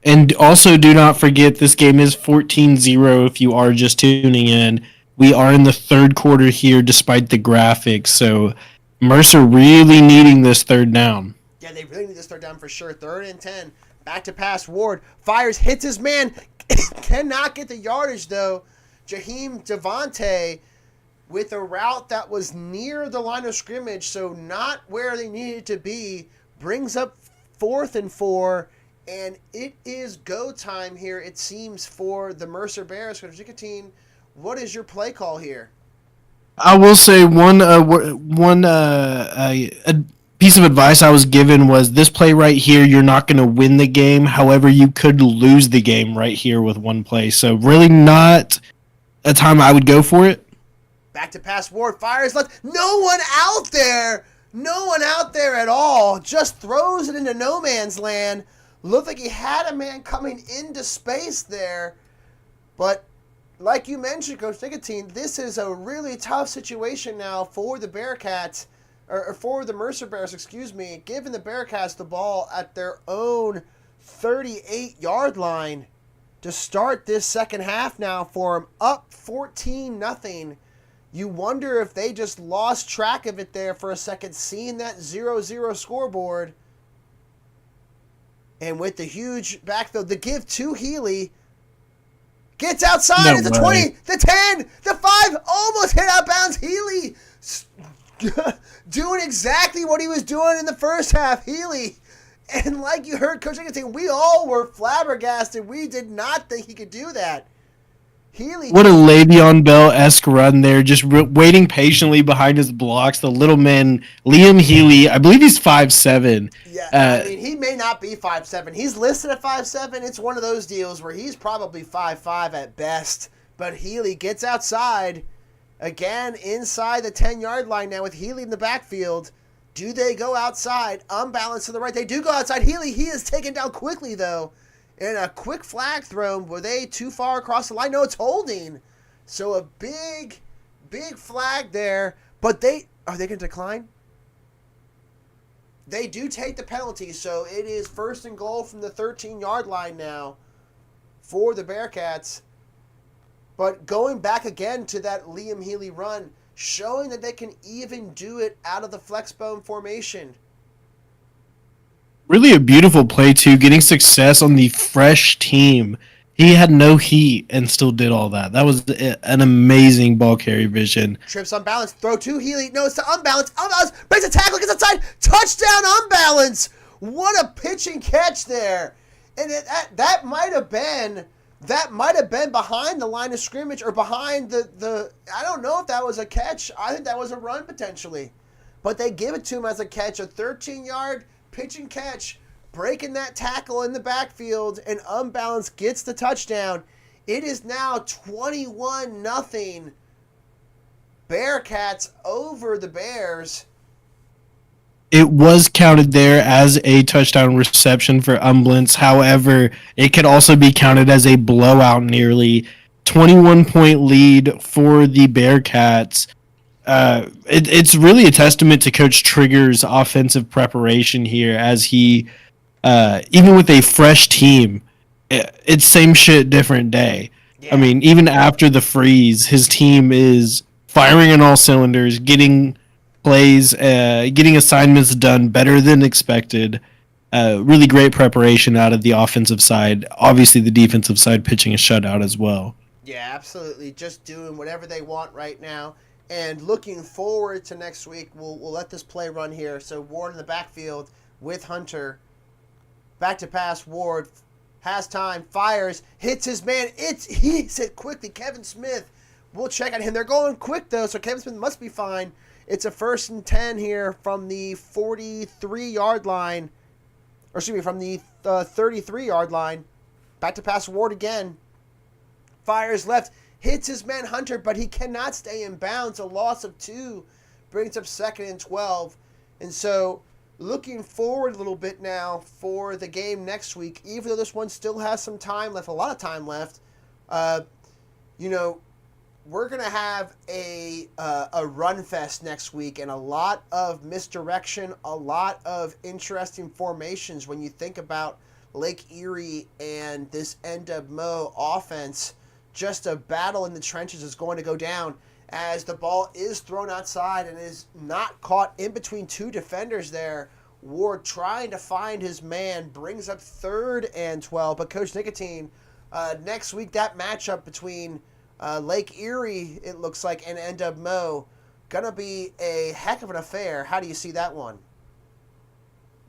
And also do not forget this game is 14-0 if you are just tuning in. We are in the 3rd quarter here despite the graphics, so Mercer really needing this 3rd down. Yeah, they really need this 3rd down for sure. 3rd and 10. Back to pass. Ward fires, hits his man. Cannot get the yardage though. Jaheim Devontae with a route that was near the line of scrimmage, so not where they needed to be, brings up 4th and 4, and it is go time here, it seems, for the Mercer Bears. Nicotine, what is your play call here? I will say one piece of advice I was given was this play right here, you're not going to win the game. However, you could lose the game right here with one play. So really not a time I would go for it. Back to pass. Ward fires left. No one out there. No one out there at all. Just throws it into no man's land. Looked like he had a man coming into space there. But like you mentioned, Coach Nicotine, this is a really tough situation now for the Bearcats, or for the Mercer Bears, giving the Bearcats the ball at their own 38-yard line to start this second half now for them, up 14-0. You wonder if they just lost track of it there for a second, seeing that 0-0 scoreboard. And with the huge backfield, the give to Healy, gets outside at the 20, the 10, the 5, almost hit out bounds. Healy doing exactly what he was doing in the first half. Healy, and like you heard Coach Nicotine, we all were flabbergasted. We did not think he could do that. Healy, what a Le'Veon Bell-esque run there, just waiting patiently behind his blocks. The little man, Liam Healy, I believe he's 5'7". Yeah, I mean, he may not be 5'7". He's listed at 5'7". It's one of those deals where he's probably 5'5" at best. But Healy gets outside, again, inside the 10-yard line now with Healy in the backfield. Do they go outside? Unbalanced to the right. They do go outside. Healy, he is taken down quickly, though. And a quick flag thrown. Were they too far across the line? No, it's holding. So a big flag there. But are they going to decline? They do take the penalty, so it is 1st and goal from the 13-yard line now for the Bearcats. But going back again to that Liam Healy run, showing that they can even do it out of the flexbone formation. Really a beautiful play, too, getting success on the fresh team. He had no heat and still did all that. That was an amazing ball carry vision. Trips unbalanced, throw to Healy. No, it's to unbalance. Unbalance, breaks a tackle, gets outside. Touchdown unbalance. What a pitch and catch there. And that might have been behind the line of scrimmage or behind the I don't know if that was a catch. I think that was a run potentially. But they give it to him as a catch, a 13-yard pitch and catch, breaking that tackle in the backfield, and unbalanced gets the touchdown. It is now 21-0 Bearcats over the Bears. It was counted there as a touchdown reception for Umblance. However, it could also be counted as a blowout nearly. 21-point lead for the Bearcats. It's really a testament to Coach Trigger's offensive preparation here as he, even with a fresh team, it's same shit, different day. Yeah. I mean, even after the freeze, his team is firing on all cylinders, getting plays, getting assignments done better than expected. Really great preparation out of the offensive side. Obviously, the defensive side pitching a shutout as well. Yeah, absolutely. Just doing whatever they want right now. And looking forward to next week, we'll let this play run here. So Ward in the backfield with Hunter. Back to pass, Ward has time, fires, hits his man. He's hit quickly. Kevin Smith, we'll check on him. They're going quick, though, so Kevin Smith must be fine. It's a 1st and 10 here from the 43-yard line. Or excuse me, from the 33-yard line. Back to pass, Ward again. Fires left. Hits his man Hunter, but he cannot stay in bounds. A loss of 2 brings up 2nd and 12. And so looking forward a little bit now for the game next week, even though this one still has some time left, a lot of time left, we're going to have a run fest next week and a lot of misdirection, a lot of interesting formations when you think about Lake Erie and this NWMO offense. Just a battle in the trenches is going to go down as the ball is thrown outside and is not caught in between 2 defenders there. Ward trying to find his man, brings up 3rd and 12. But Coach Nicotine, next week that matchup between Lake Erie, it looks like, and NWMO, going to be a heck of an affair. How do you see that one?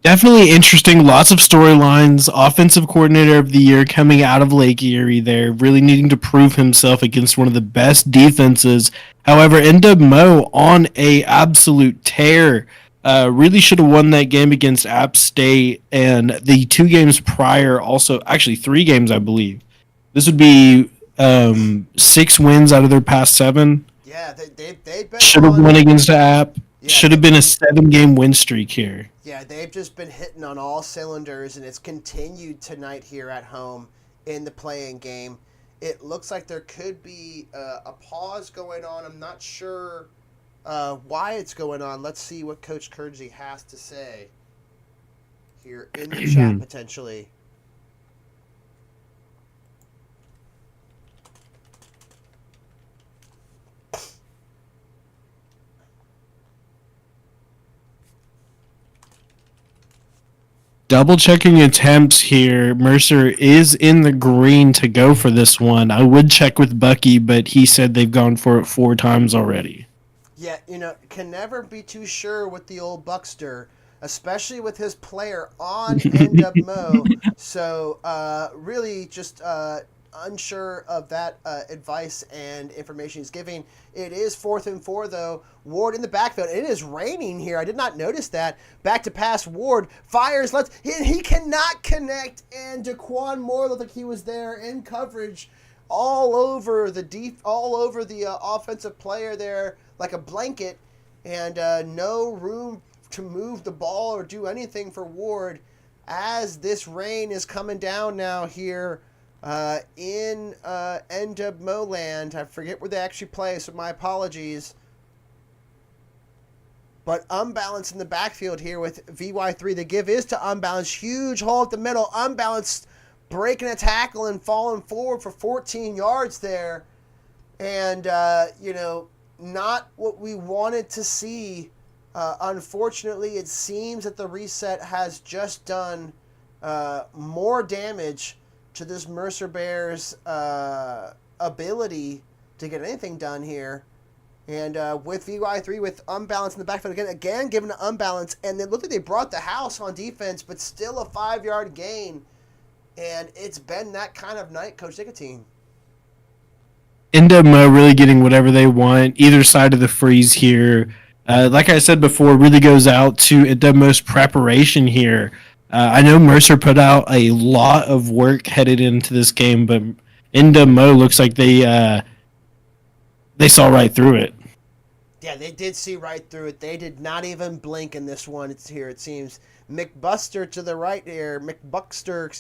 Definitely interesting. Lots of storylines. Offensive coordinator of the year coming out of Lake Erie there, really needing to prove himself against one of the best defenses. However, NWMO on a absolute tear. Really should have won that game against App State, and the 2 games prior also, actually 3 games, I believe. This would be 6 wins out of their past 7. Yeah, they've been should have won against App. Yeah, should have been a 7-game win streak here. Yeah, they've just been hitting on all cylinders, and it's continued tonight here at home in the playing game. It looks like there could be a pause going on. I'm not sure why it's going on. Let's see what Coach Kurdsey has to say here in the chat, potentially. Double checking attempts here. Mercer is in the green to go for this one. I would check with Bucky, but he said they've gone for it 4 times already. Yeah, can never be too sure with the old Buckster, especially with his player on NWMO. So really just unsure of that advice and information he's giving. It is 4th and 4, though. Ward in the backfield. It is raining here. I did not notice that. Back to pass. Ward fires left. He cannot connect, and Daquan Moore looked like he was there in coverage all over the offensive player there like a blanket, and no room to move the ball or do anything for Ward as this rain is coming down now here in NWMO land. I forget where they actually play, so my apologies. But Unbalanced in the backfield here with VY3. The give is to Unbalanced. Huge hole at the middle. Unbalanced breaking a tackle and falling forward for 14 yards there. And, not what we wanted to see. Unfortunately, it seems that the reset has just done more damage to this Mercer Bears ability to get anything done here. And with VY3 with unbalance in the backfield again given an unbalance, and it looked like they brought the house on defense, but still a 5-yard gain. And it's been that kind of night, Coach Nicotine. NWMO really getting whatever they want, either side of the freeze here. Like I said before, really goes out to NWMO's preparation here. I know Mercer put out a lot of work headed into this game, but NWMO looks like they saw right through it. Yeah, they did see right through it. They did not even blink in this one. It's here, it seems. McBuster to the right there. McBuckster,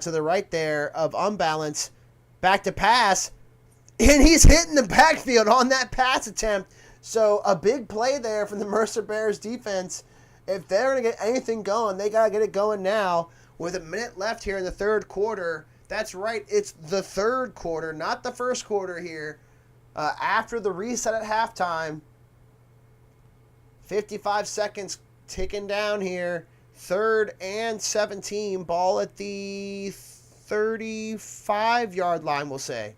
to the right there of unbalance. Back to pass. And he's hitting the backfield on that pass attempt. So a big play there from the Mercer Bears defense. If they're going to get anything going, they got to get it going now. With a minute left here in the third quarter. That's right, it's the third quarter, not the first quarter here. After the reset at halftime. 55 seconds ticking down here. 3rd and 17. Ball at the 35-yard line, we'll say.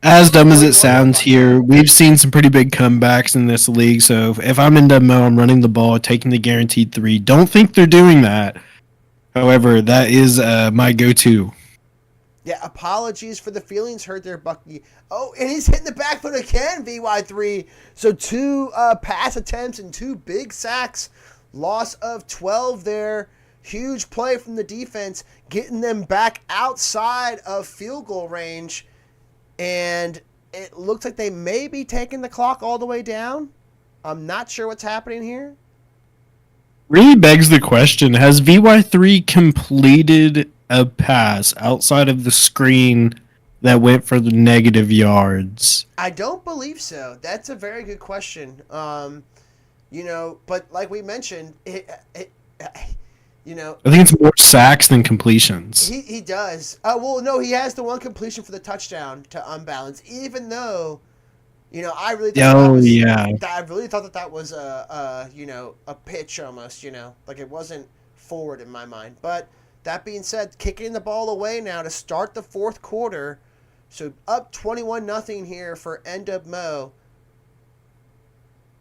As dumb as it sounds here, we've seen some pretty big comebacks in this league. So if I'm in NWMO, I'm running the ball, taking the guaranteed 3. Don't think they're doing that. However, that is my go-to. Yeah, apologies for the feelings hurt there, Bucky. Oh, and he's hitting the back foot again, VY3. So 2 pass attempts and 2 big sacks. Loss of 12 there. Huge play from the defense, getting them back outside of field goal range. And it looks like they may be taking the clock all the way down. I'm not sure what's happening here. Really begs the question, has VY3 completed a pass outside of the screen that went for the negative yards? I don't believe so. That's a very good question. But like we mentioned, I think it's more sacks than completions. He does. No, he has the one completion for the touchdown to unbalance, even though, I really thought I really thought that was a pitch almost, like it wasn't forward in my mind. But that being said, kicking the ball away now to start the fourth quarter. So up 21-0 here for NWMO.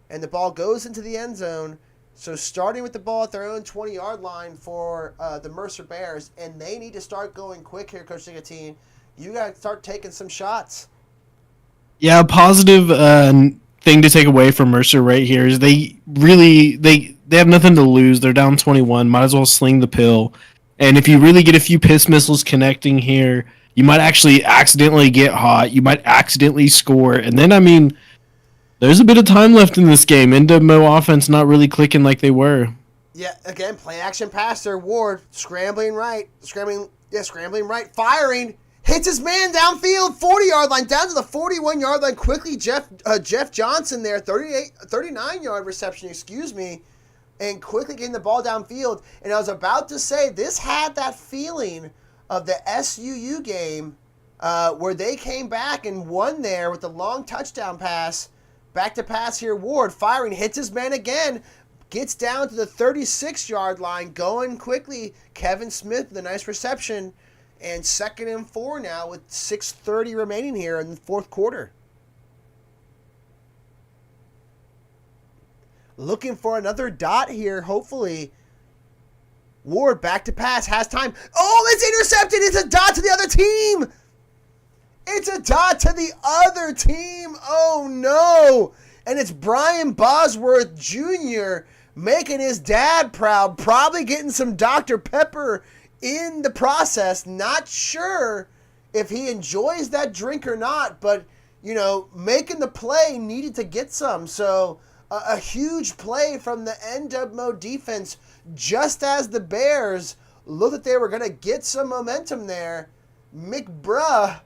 And the ball goes into the end zone. So starting with the ball at their own 20-yard line for the Mercer Bears, and they need to start going quick here, Coach Nicotine. You got to start taking some shots. Yeah, a positive thing to take away from Mercer right here is they have nothing to lose. They're down 21. Might as well sling the pill. And if you really get a few piss missiles connecting here, you might actually accidentally get hot. You might accidentally score. And then, there's a bit of time left in this game. NWMO offense not really clicking like they were. Yeah, again, play action pass there. Ward scrambling right, firing, hits his man downfield, 40-yard line, down to the 41-yard line. Quickly, Jeff Johnson there, 39-yard reception, and quickly getting the ball downfield. And I was about to say, this had that feeling of the SUU game where they came back and won there with the long touchdown pass. Back to pass here, Ward firing, hits his man again, gets down to the 36-yard line, going quickly. Kevin Smith with a nice reception, and 2nd and 4 now with 6:30 remaining here in the fourth quarter. Looking for another dot here, hopefully. Ward back to pass, has time. Oh, it's intercepted. It's a dot to the other team. It's a dot to the other team. Oh, no. And it's Brian Bosworth Jr. making his dad proud. Probably getting some Dr. Pepper in the process. Not sure if he enjoys that drink or not. But, making the play, needed to get some. So, a huge play from the NWMO defense. Just as the Bears looked like they were going to get some momentum there. McBruh.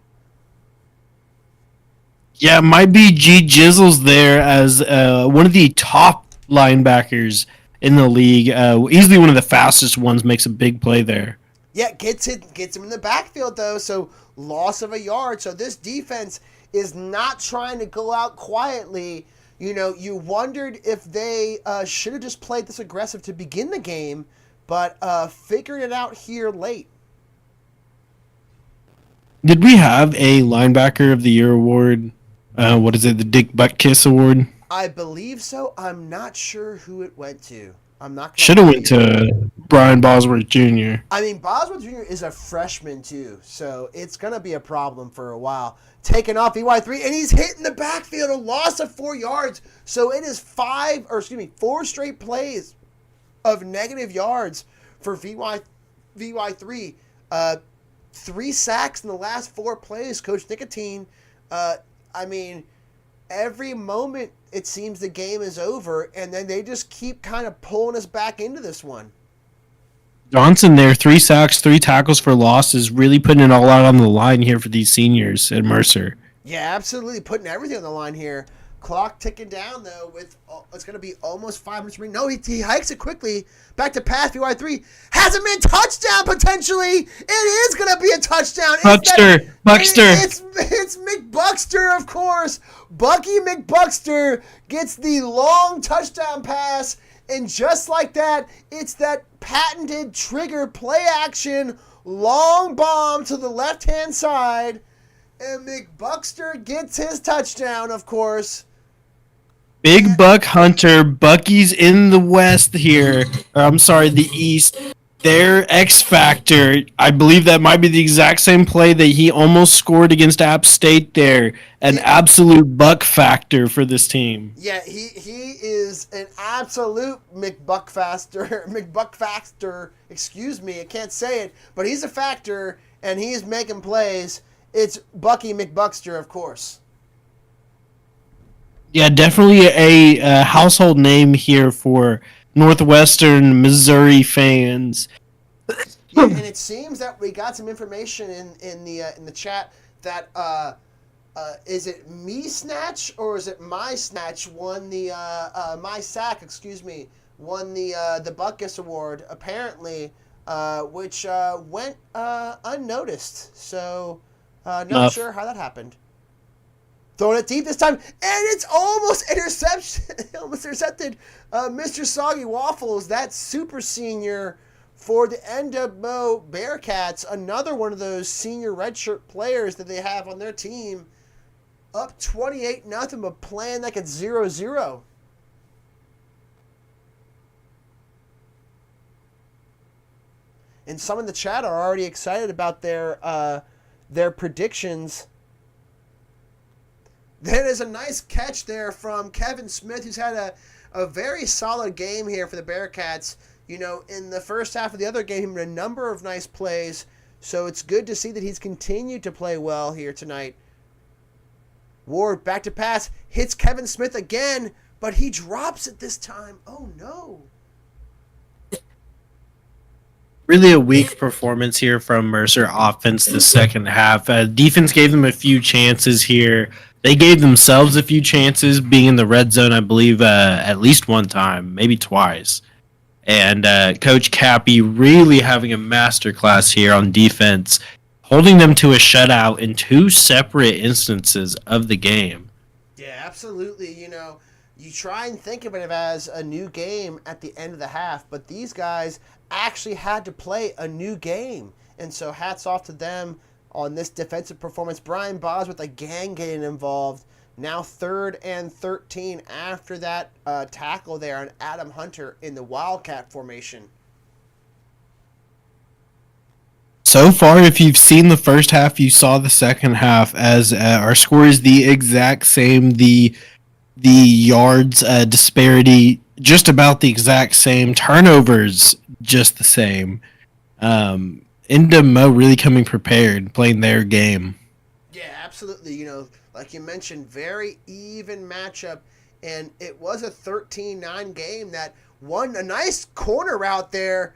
Yeah, it might be G Jizzles there as one of the top linebackers in the league. Easily one of the fastest ones, makes a big play there. Yeah, gets him in the backfield though, so loss of a yard. So this defense is not trying to go out quietly. You know, you wondered if they should have just played this aggressive to begin the game, but figured it out here late. Did we have a linebacker of the year award? What is it? The Dick Buttkiss award? I believe so. I'm not sure who it went to. I'm not. Should have went to Brian Bosworth Jr. I mean, Boswell Jr. is a freshman too, so it's gonna be a problem for a while. Taking off EY3, and he's hitting the backfield, a loss of 4 yards. So it is 4 straight plays of negative yards for VY3. 3 sacks in the last 4 plays. Coach Nicotine. I mean, every moment it seems the game is over, and then they just keep kind of pulling us back into this one. Johnson there, 3 sacks, 3 tackles for losses, really putting it all out on the line here for these seniors at Mercer. Yeah, absolutely, putting everything on the line here. Clock ticking down, though, with it's going to be almost 5 minutes remaining. No, he hikes it quickly. Back to pass, VY3. Has him in touchdown, potentially. It is going to be a touchdown. Buckster. It's McBuckster, of course. Bucky McBuckster gets the long touchdown pass. And just like that, it's that patented trigger play action, long bomb to the left-hand side. And McBuckster gets his touchdown, of course. Big Buck Hunter, Bucky's in the West here. Or, I'm sorry, the East. Their X Factor, I believe that might be the exact same play that he almost scored against App State there. An absolute buck factor for this team. Yeah, he is an absolute McBuckfaster. Excuse me, I can't say it, but he's a factor, and he's making plays. It's Bucky McBuckster, of course. Yeah, definitely a household name here for Northwestern Missouri fans. Yeah, and it seems that we got some information in the chat that is it Me Snatch or is it My Snatch won the My Sack, excuse me, won the Butkus Award apparently, which went unnoticed. So not sure how that happened. Throwing it deep this time, and it's almost intercepted. Mr. Soggy Waffles, that super senior for the NWMO Bearcats, another one of those senior redshirt players that they have on their team, up 28-0, but playing like it's 0-0. And some in the chat are already excited about their predictions. That is a nice catch there from Kevin Smith, who's had a very solid game here for the Bearcats. You know, in the first half of the other game, he made a number of nice plays. So it's good to see that he's continued to play well here tonight. Ward back to pass, hits Kevin Smith again, but he drops it this time. Oh, no. Really a weak performance here from Mercer offense the second half. Defense gave them a few chances here. They gave themselves a few chances, being in the red zone, I believe, at least one time, maybe twice. And Coach Cappy really having a masterclass here on defense, holding them to a shutout in 2 separate instances of the game. Yeah, absolutely. You know, you try and think of it as a new game at the end of the half, but these guys actually had to play a new game. And so hats off to them on this defensive performance. Brian Bosworth again getting involved. Now 3rd and 13 after that tackle there on Adam Hunter in the Wildcat formation. So far, if you've seen the first half, you saw the second half, as our score is the exact same. The yards disparity just about the exact same. Turnovers just the same. NWMO really coming prepared, playing their game. Yeah, absolutely. You know, like you mentioned, very even matchup, and it was a 13-9 game that won a nice corner route there,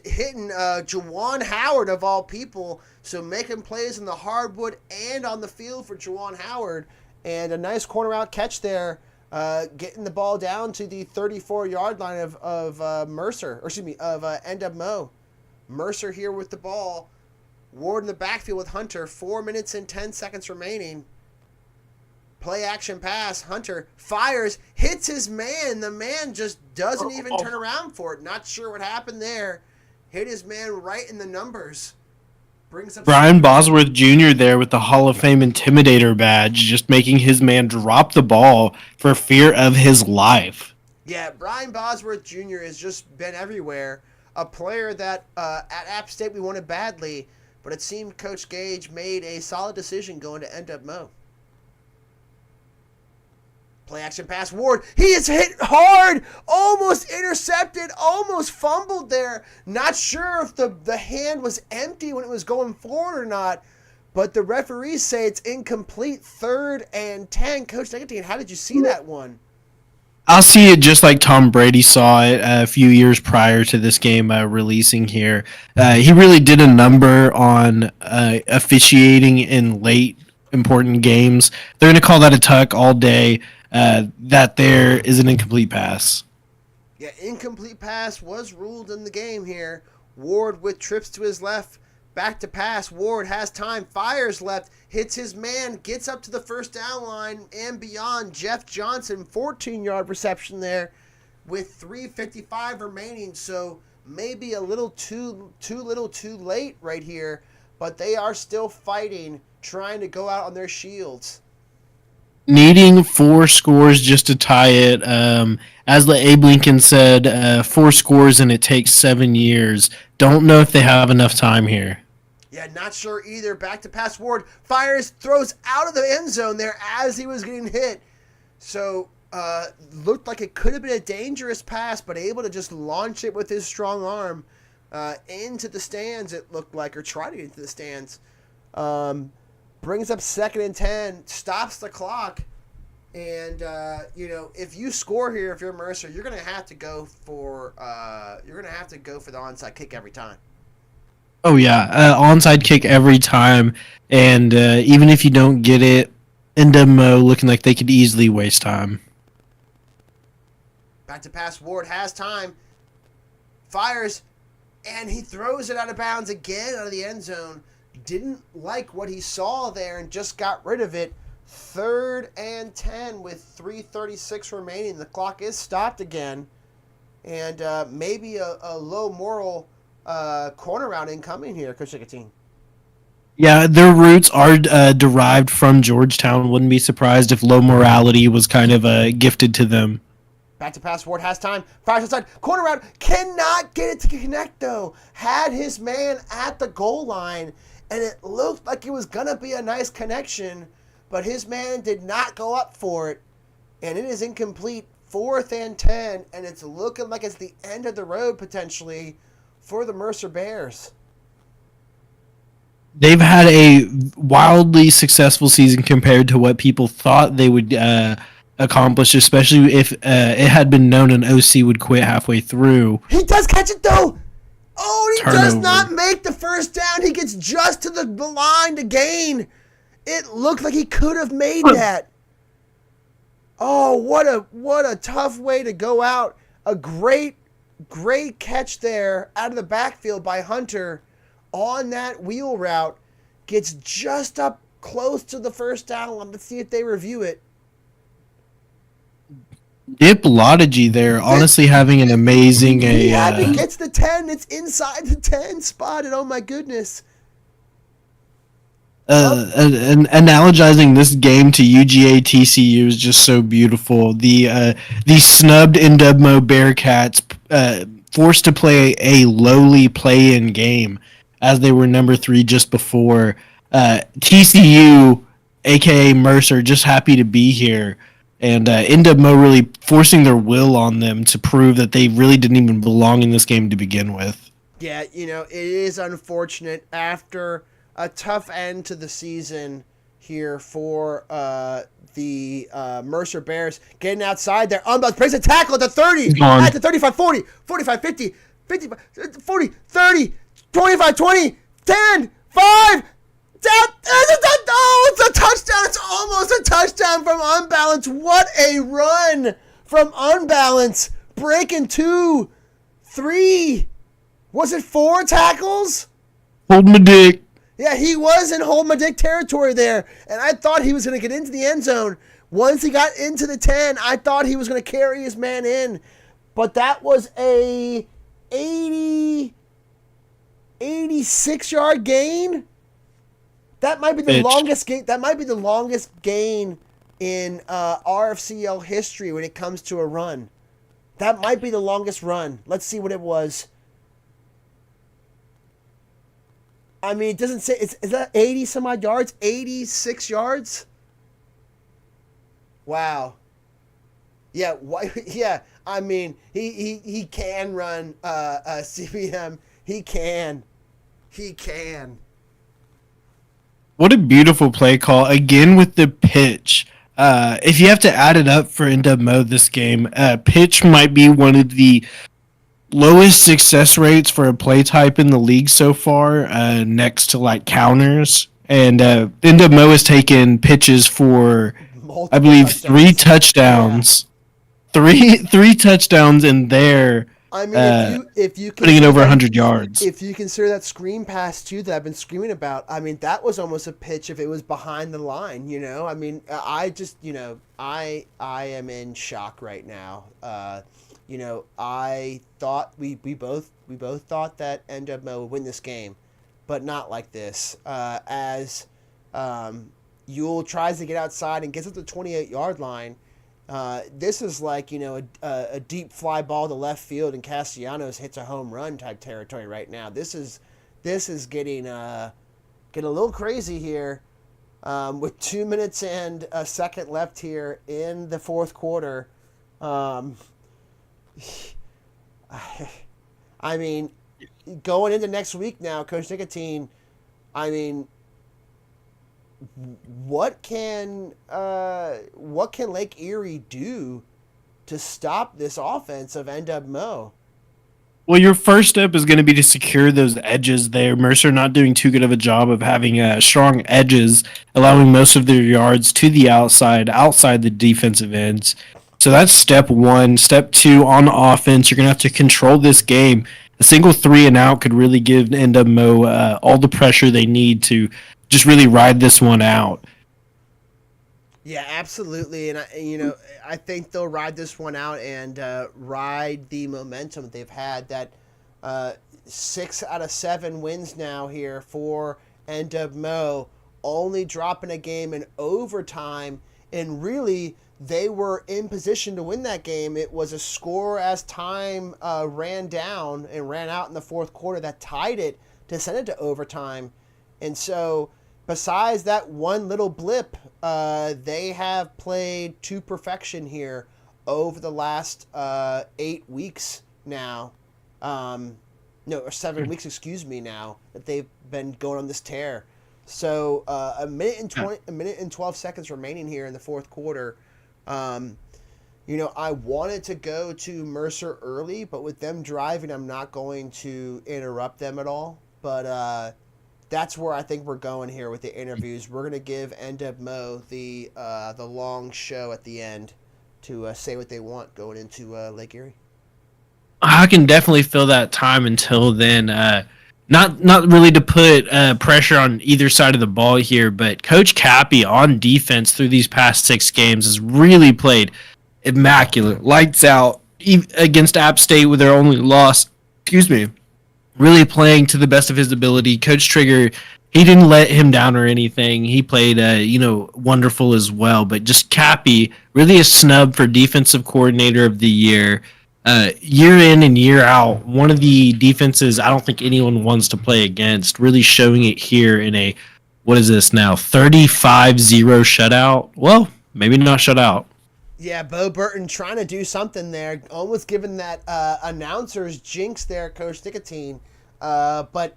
hitting Juwan Howard of all people, so making plays in the hardwood and on the field for Juwan Howard, and a nice corner route catch there, getting the ball down to the 34-yard line of Mercer, or excuse me, of NWMO. Mercer here with the ball. Ward in the backfield with Hunter. 4 minutes and 10 seconds remaining. Play action pass. Hunter fires, hits his man. The man just doesn't even turn around for it. Not sure what happened there. Hit his man right in the numbers. Brings up Brian Bosworth Jr. there with the Hall of Fame Intimidator badge, just making his man drop the ball for fear of his life. Yeah, Brian Bosworth Jr. has just been everywhere. A player that at App State we wanted badly, but it seemed Coach Gage made a solid decision going to NWMO. Play action pass. Ward. He is hit hard. Almost intercepted. Almost fumbled there. Not sure if the hand was empty when it was going forward or not. But the referees say it's incomplete. 3rd and 10. Coach Nicotine, how did you see that one? I'll see it just like Tom Brady saw it a few years prior to this game releasing here. He really did a number on officiating in late important games. They're going to call that a tuck all day. That there is an incomplete pass. Yeah, incomplete pass was ruled in the game here. Ward with trips to his left. Back to pass. Ward has time. Fires left. Hits his man. Gets up to the first down line and beyond. Jeff Johnson, 14-yard reception there with 3:55 remaining. So maybe a little too late right here. But they are still fighting, trying to go out on their shields. Needing 4 scores just to tie it. As Abe Lincoln said, 4 scores and it takes 7 years. Don't know if they have enough time here. Yeah, not sure either. Back to pass. Ward fires, throws out of the end zone there as he was getting hit. So looked like it could have been a dangerous pass, but able to just launch it with his strong arm into the stands, it looked like, or try to get into the stands. Brings up 2nd and 10, stops the clock, and if you score here, if you're Mercer, you're gonna have to go for the onside kick every time. Oh yeah, onside kick every time, and even if you don't get it, NWMO looking like they could easily waste time. Back to pass. Ward has time, fires, and he throws it out of bounds again out of the end zone. Didn't like what he saw there and just got rid of it. 3rd and 10 with 3:36 remaining. The clock is stopped again. And maybe a low moral corner route incoming here, Coach Nicotine. Yeah, their roots are derived from Georgetown. Wouldn't be surprised if low morality was kind of gifted to them. Back to pass. Ward has time. Fires outside. Corner route. Cannot get it to connect, though. Had his man at the goal line, and it looked like it was going to be a nice connection, but his man did not go up for it, and it is incomplete. 4th and 10, and it's looking like it's the end of the road, potentially, for the Mercer Bears. They've had a wildly successful season compared to what people thought they would accomplish, especially if it had been known an OC would quit halfway through. He does catch it, though! Oh, he Turnover. does not make the first down. He gets just to the line to gain. It looked like he could have made that. Oh, what a tough way to go out. A great catch there out of the backfield by Hunter on that wheel route. Gets just up close to the first down line. Let's see if they review it. Diplogy there, honestly having an amazing... He gets the 10. It's inside the 10 spotted. Oh, my goodness. And analogizing this game to UGA TCU is just so beautiful. The snubbed NWMO Bearcats forced to play a lowly play-in game as they were number 3 just before. TCU, aka Mercer, just happy to be here. And NWMO really forcing their will on them to prove that they really didn't even belong in this game to begin with. Yeah, it is unfortunate after a tough end to the season here for the Mercer Bears. Getting outside there. Unbound breaks a tackle at the 30. At the 35, 40, 45, 50, 55, 40, 30, 25, 20, 10, 5. It's a touchdown. It's almost a touchdown from Unbalance. What a run from Unbalance. Breaking 2, 3. Was it 4 tackles? Hold my dick. Yeah, he was in hold my dick territory there, and I thought he was going to get into the end zone. Once he got into the 10, I thought he was going to carry his man in, but that was a 86-yard gain. That might be the longest gain. That might be the longest gain in RFCL history when it comes to a run. That might be the longest run. Let's see what it was. I mean, it doesn't say. Is that 80 some odd yards? 86 yards? Wow. Yeah. Yeah. I mean, he can run CBM. He can. What a beautiful play call. Again with the pitch. If you have to add it up for NWMO this game, pitch might be one of the lowest success rates for a play type in the league so far, next to like counters. And NWMO has taken pitches for, I believe, 3 touchdowns. Yeah. Three touchdowns in there. I mean, if you putting it over 100 yards. If you consider that screen pass too that I've been screaming about, I mean, that was almost a pitch if it was behind the line. You know, I mean, I just, I am in shock right now. I thought we both thought that NWMO would win this game, but not like this. As Ewell tries to get outside and gets up to the 28-yard line. This is like, a deep fly ball to left field and Castellanos hits a home run type territory right now. This is getting a little crazy here, with 2 minutes and a second left here in the fourth quarter. I mean, going into next week now, Coach Nicotine, I mean, what can Lake Erie do to stop this offense of NWMO? Well, your first step is going to be to secure those edges there. Mercer not doing too good of a job of having strong edges, allowing most of their yards to the outside the defensive ends. So that's step one. Step two, on offense, you're going to have to control this game. A single 3 and out could really give NWMO all the pressure they need to just really ride this one out. Yeah, absolutely. And I think they'll ride this one out and ride the momentum they've had. That 6 out of 7 wins now here for NWMO, only dropping a game in overtime, and really they were in position to win that game. It was a score as time ran down and ran out in the fourth quarter that tied it to send it to overtime. And so, besides that one little blip, they have played to perfection here over the last 8 weeks now. 7 weeks, excuse me, now that they've been going on this tear. So a minute and 12 seconds remaining here in the fourth quarter. I wanted to go to Mercer early, but with them driving, I'm not going to interrupt them at all. But that's where I think we're going here with the interviews. We're going to give NWMO the long show at the end to say what they want going into Lake Erie. I can definitely feel that time until then. Not really to put pressure on either side of the ball here, but Coach Cappy on defense through these past 6 games has really played immaculate, lights out against App State with their only loss. Really playing to the best of his ability. Coach Trigger, he didn't let him down or anything. He played, wonderful as well. But just Cappy, really a snub for Defensive Coordinator of the Year. Year in and year out, one of the defenses I don't think anyone wants to play against. Really showing it here in a, what is this now, 35-0 shutout? Well, maybe not shutout. Yeah, Bo Burton trying to do something there, almost giving that announcer's jinx there, Coach Nicotine. But,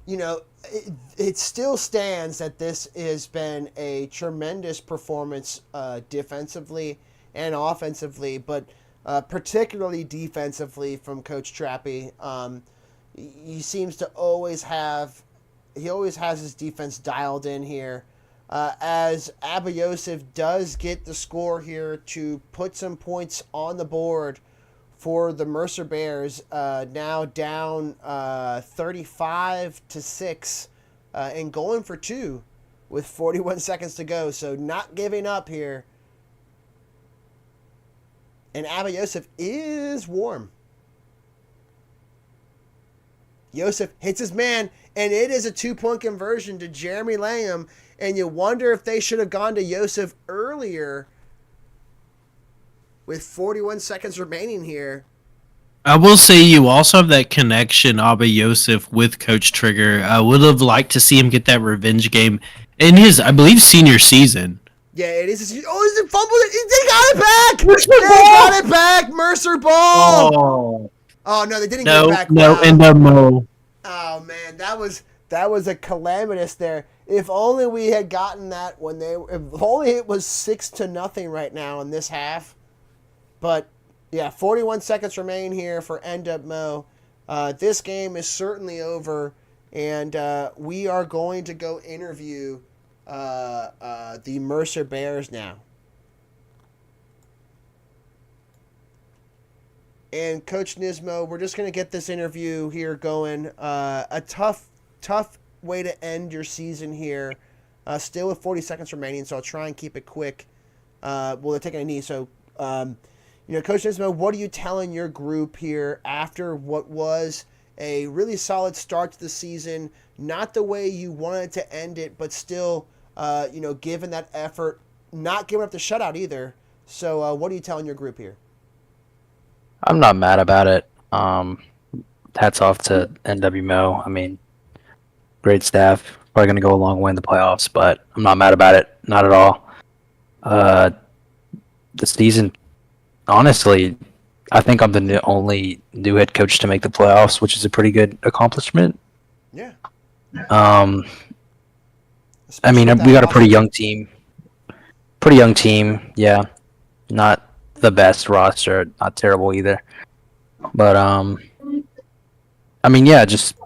it still stands that this has been a tremendous performance defensively and offensively, but particularly defensively from Coach Trappy. He seems to always has his defense dialed in here. As Abayosef does get the score here to put some points on the board for the Mercer Bears, now down 35-6 and going for two with 41 seconds to go. So not giving up here. And Abba Yosef is warm. Yosef hits his man, and it is a 2-point conversion to Jeremy Langham. And you wonder if they should have gone to Yosef earlier with 41 seconds remaining here. I will say you also have that connection, Abba Yosef, with Coach Trigger. I would have liked to see him get that revenge game in his, I believe, senior season. Yeah, it is. Oh, he's fumbled it. They got it back. They got it back. Mercer ball. Oh no, they didn't get it back. No, Wow. NWMO. Oh man, that was a calamitous there. If only we had gotten that when if only it was 6-0 right now in this half. But yeah, 41 seconds remain here for NWMO. This game is certainly over, and we are going to go interview the Mercer Bears now. And Coach Nismo, we're just going to get this interview here going. A tough way to end your season here. Still with 40 seconds remaining, so I'll try and keep it quick. Well, they're taking a knee, so Coach Nismo, what are you telling your group here after what was a really solid start to the season? Not the way you wanted to end it, but still, given that effort, not giving up the shutout either. So, what are you telling your group here? I'm not mad about it. Hats off to NWMO. I mean, great staff. Probably going to go a long way in the playoffs, but I'm not mad about it. Not at all. The season, honestly, I think I'm the only new head coach to make the playoffs, which is a pretty good accomplishment. Yeah. I mean, we got a pretty young team. Yeah. Not the best roster, not terrible either. But I mean, yeah, just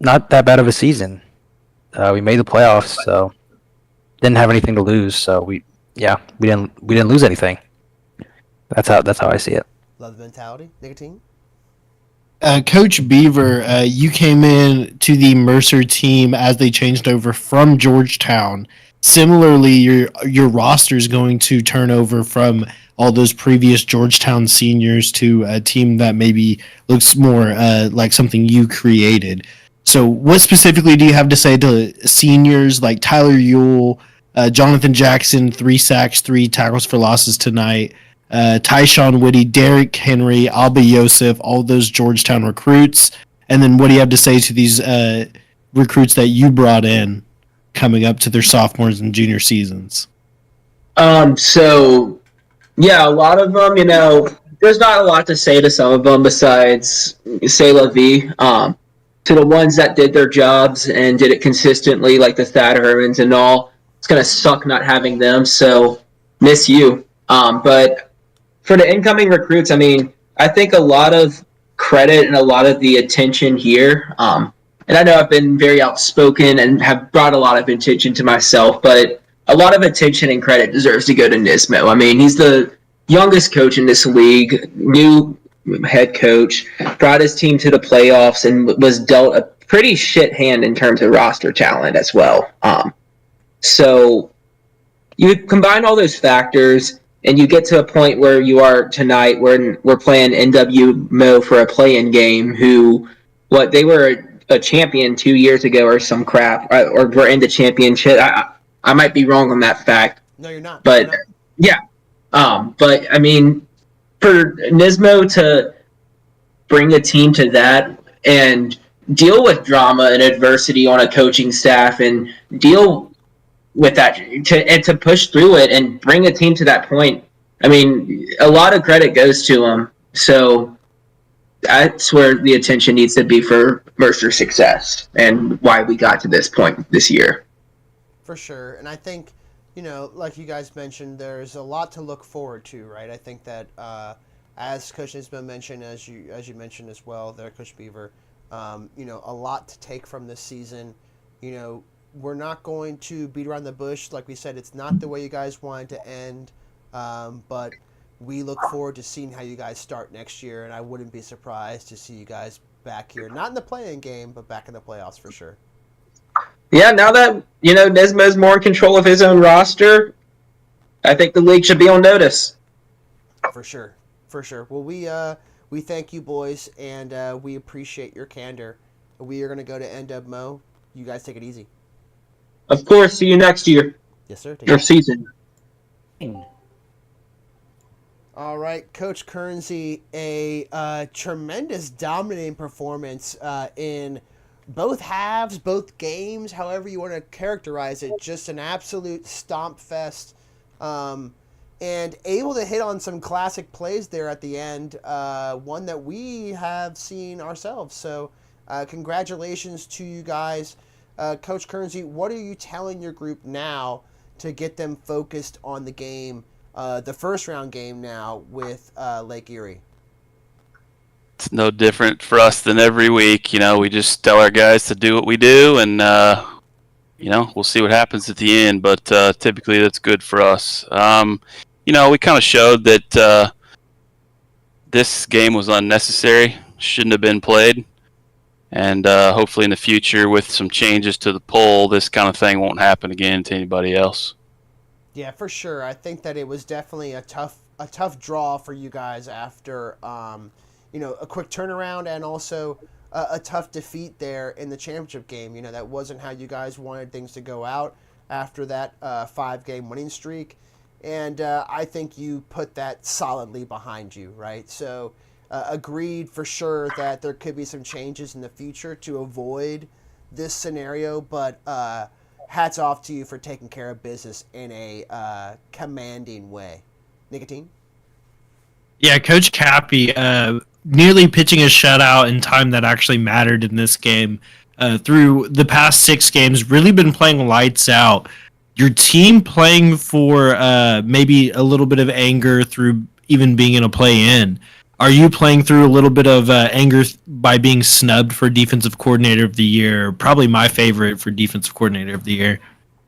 not that bad of a season. We made the playoffs, so didn't have anything to lose. So we didn't lose anything. That's how I see it. Love the mentality, nicotine. Coach Beaver, you came in to the Mercer team as they changed over from Georgetown. Similarly, your roster is going to turn over from all those previous Georgetown seniors to a team that maybe looks more like something you created. So what specifically do you have to say to seniors like Tyler Ewell, Jonathan Jackson, 3 sacks, 3 tackles for losses tonight, Tyshawn Whitty, Derrick Henry, Alba Yosef, all those Georgetown recruits? And then what do you have to say to these recruits that you brought in coming up to their sophomores and junior seasons? So, yeah, a lot of them, there's not a lot to say to some of them besides say la vie. To the ones that did their jobs and did it consistently, like the Thad Hermans and all, it's going to suck not having them, so miss you. But for the incoming recruits, I mean, I think a lot of credit and a lot of the attention here, and I know I've been very outspoken and have brought a lot of attention to myself, but a lot of attention and credit deserves to go to Nismo. I mean, he's the youngest coach in this league, new head coach, brought his team to the playoffs, and was dealt a pretty shit hand in terms of roster talent as well. So you combine all those factors, and you get to a point where you are tonight, where we're playing NWMO for a play-in game. They were a champion 2 years ago or some crap, or we're in the championship. I might be wrong on that fact. No, you're not. But yeah, but I mean, for Nismo to bring a team to that and deal with drama and adversity on a coaching staff and deal with that to push through it and bring a team to that point, I mean, a lot of credit goes to him. So that's where the attention needs to be for Mercer's success and why we got to this point this year. For sure. And I think, like you guys mentioned, there's a lot to look forward to, right? I think that as Coach Nismo mentioned, as you mentioned as well there, Coach Beaver, a lot to take from this season. We're not going to beat around the bush. Like we said, it's not the way you guys wanted to end. But, we look forward to seeing how you guys start next year, and I wouldn't be surprised to see you guys back here, not in the play-in game, but back in the playoffs for sure. Yeah, now that Nismo's more in control of his own roster, I think the league should be on notice. For sure. Well, we thank you, boys, and we appreciate your candor. We are going to go to NWMO. You guys take it easy. Of course, see you next year. Yes, sir. Your season. All right, Coach Kernsey, a tremendous dominating performance in both halves, both games, however you want to characterize it. Just an absolute stomp fest. And able to hit on some classic plays there at the end, one that we have seen ourselves. So congratulations to you guys. Coach Kernsey, what are you telling your group now to get them focused on the game, the first round game now with Lake Erie? It's no different for us than every week. We just tell our guys to do what we do, and we'll see what happens at the end. But typically, that's good for us. We kind of showed that this game was unnecessary, shouldn't have been played, and hopefully in the future, with some changes to the poll, this kind of thing won't happen again to anybody else. Yeah, for sure. I think that it was definitely a tough draw for you guys after a quick turnaround and also a tough defeat there in the championship game. That wasn't how you guys wanted things to go out after that 5-game winning streak. And I think you put that solidly behind you, right? So agreed for sure that there could be some changes in the future to avoid this scenario, but hats off to you for taking care of business in a commanding way. Nicotine? Yeah, Coach Cappy nearly pitching a shutout in time that actually mattered in this game. Through the past 6 games, really been playing lights out. Your team playing for maybe a little bit of anger through even being in a play-in. Are you playing through a little bit of anger by being snubbed for Defensive Coordinator of the Year? Probably my favorite for Defensive Coordinator of the Year.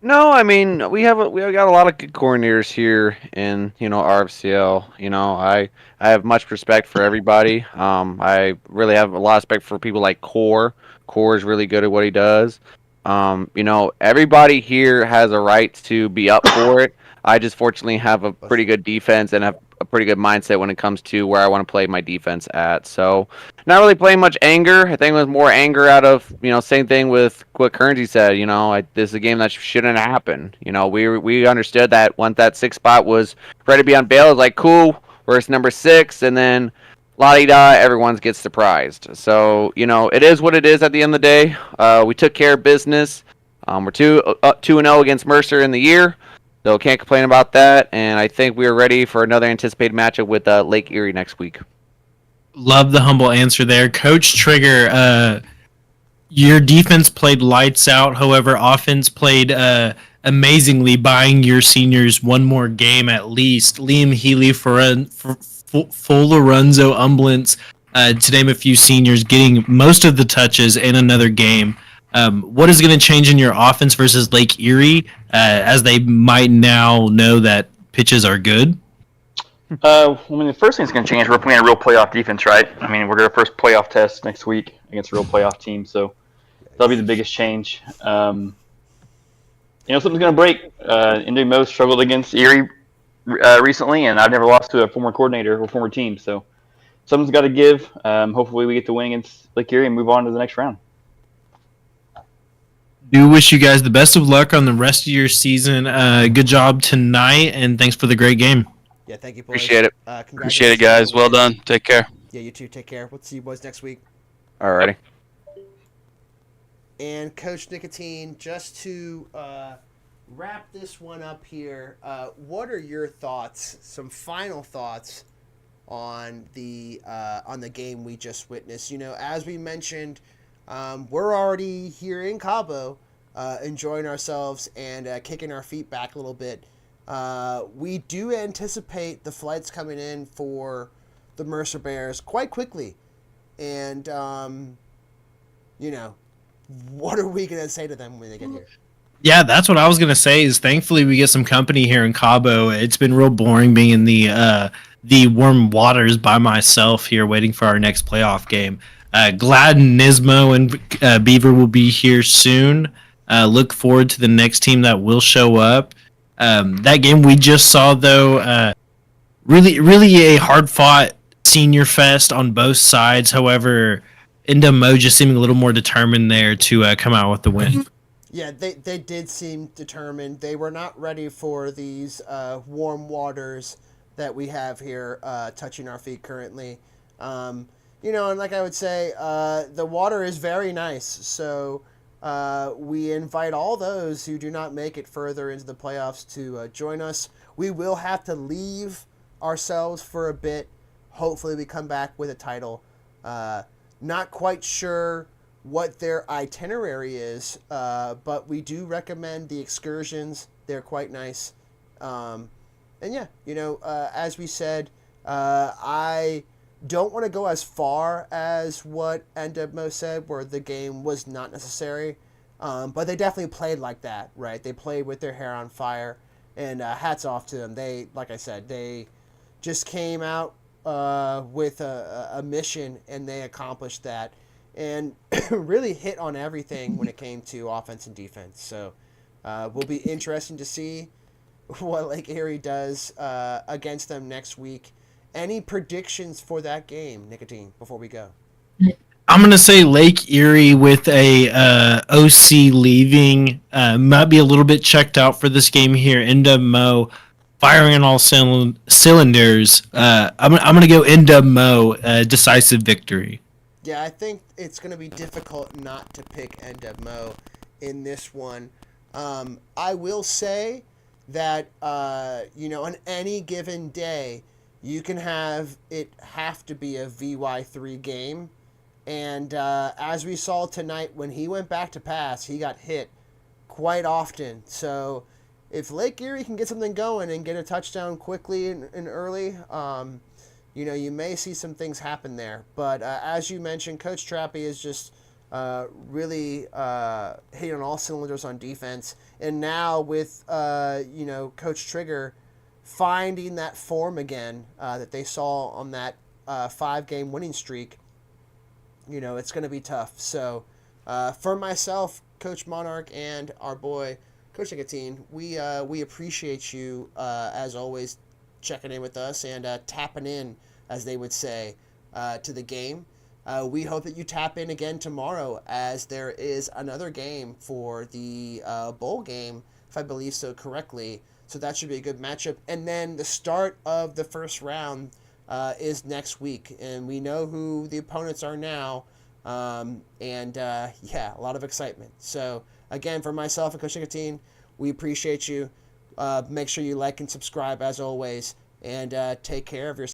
No, I mean we have got a lot of good coordinators here in RFCL. I have much respect for everybody. I really have a lot of respect for people like Core. Core is really good at what he does. Everybody here has a right to be up for it. I just fortunately have a pretty good defense and have a pretty good mindset when it comes to where I want to play my defense at. So, not really playing much anger. I think it was more anger out of, same thing with what Kernsey said. This is a game that shouldn't happen. We understood that once that 6th spot was ready to be on bail, it was like, cool, where's number 6? And then la-di-da, everyone gets surprised. So, it is what it is at the end of the day. We took care of business. We're 2-0 against Mercer in the year, so can't complain about that. And I think we are ready for another anticipated matchup with Lake Erie next week. Love the humble answer there. Coach Trigger, your defense played lights out. However, offense played amazingly, buying your seniors one more game at least. Liam Healy, Lorenzo Umblance, to name a few seniors, getting most of the touches in another game. What is going to change in your offense versus Lake Erie, as they might now know that pitches are good? The first thing that's going to change, we're playing a real playoff defense, right? We're going to first playoff test next week against a real playoff team, so that'll be the biggest change. Something's going to break. NWMO struggled against Erie recently, and I've never lost to a former coordinator or former team, so something's got to give. Hopefully we get to win against Lake Erie and move on to the next round. Do wish you guys the best of luck on the rest of your season. Good job tonight, and thanks for the great game. Yeah, thank you, boys. Appreciate it. Appreciate it, Congratulations guys. on the Well win. done. Take care. Yeah, you too. Take care. We'll see you boys next week. Alrighty. And Coach Nicotine, just to wrap this one up here, what are your thoughts? Some final thoughts on the game we just witnessed. As we mentioned, we're already here in Cabo, enjoying ourselves and kicking our feet back a little bit. We do anticipate the flights coming in for the Mercer Bears quite quickly, and what are we gonna say to them when they get here? Yeah, that's what I was gonna say. Is thankfully we get some company here in Cabo. It's been real boring being in the warm waters by myself here, waiting for our next playoff game. Glad Nismo and Beaver will be here soon. Look forward to the next team that will show up. That game we just saw, though, really a hard fought senior fest on both sides. However, NWMO just seeming a little more determined there to come out with the win. Yeah, they did seem determined. They were not ready for these warm waters that we have here touching our feet currently. And like I would say, the water is very nice. So we invite all those who do not make it further into the playoffs to join us. We will have to leave ourselves for a bit. Hopefully, we come back with a title. Not quite sure what their itinerary is, but we do recommend the excursions. They're quite nice. As we said, I don't want to go as far as what NWMO said, where the game was not necessary, but they definitely played like that, right? They played with their hair on fire, and hats off to them. They, like I said, they just came out with a mission, and they accomplished that, and really hit on everything when it came to offense and defense. So will be interesting to see what Lake Erie does against them next week. Any predictions for that game, Nicotine, before we go? I'm gonna say Lake Erie with a OC leaving might be a little bit checked out for this game here. NWMO firing on all cylinders. I'm gonna go NWMO decisive victory. Yeah, I think it's going to be difficult not to pick NWMO in this one. I will say that, on any given day, you can have to be a VY3 game. And as we saw tonight, when he went back to pass, he got hit quite often. So if Lake Erie can get something going and get a touchdown quickly and early, you may see some things happen there. But as you mentioned, Coach Trappy is just really hitting on all cylinders on defense. And now with, Coach Trigger finding that form again that they saw on that 5-game winning streak, it's going to be tough. So for myself, Coach Monarch, and our boy, Coach Nicotine, we appreciate you, as always, checking in with us and tapping in, as they would say, to the game. We hope that you tap in again tomorrow, as there is another game for the bowl game, if I believe so correctly. So that should be a good matchup. And then the start of the first round is next week, and we know who the opponents are now. A lot of excitement. So again, for myself and Coach Nicotine, we appreciate you. Make sure you like and subscribe as always, and take care of yourself.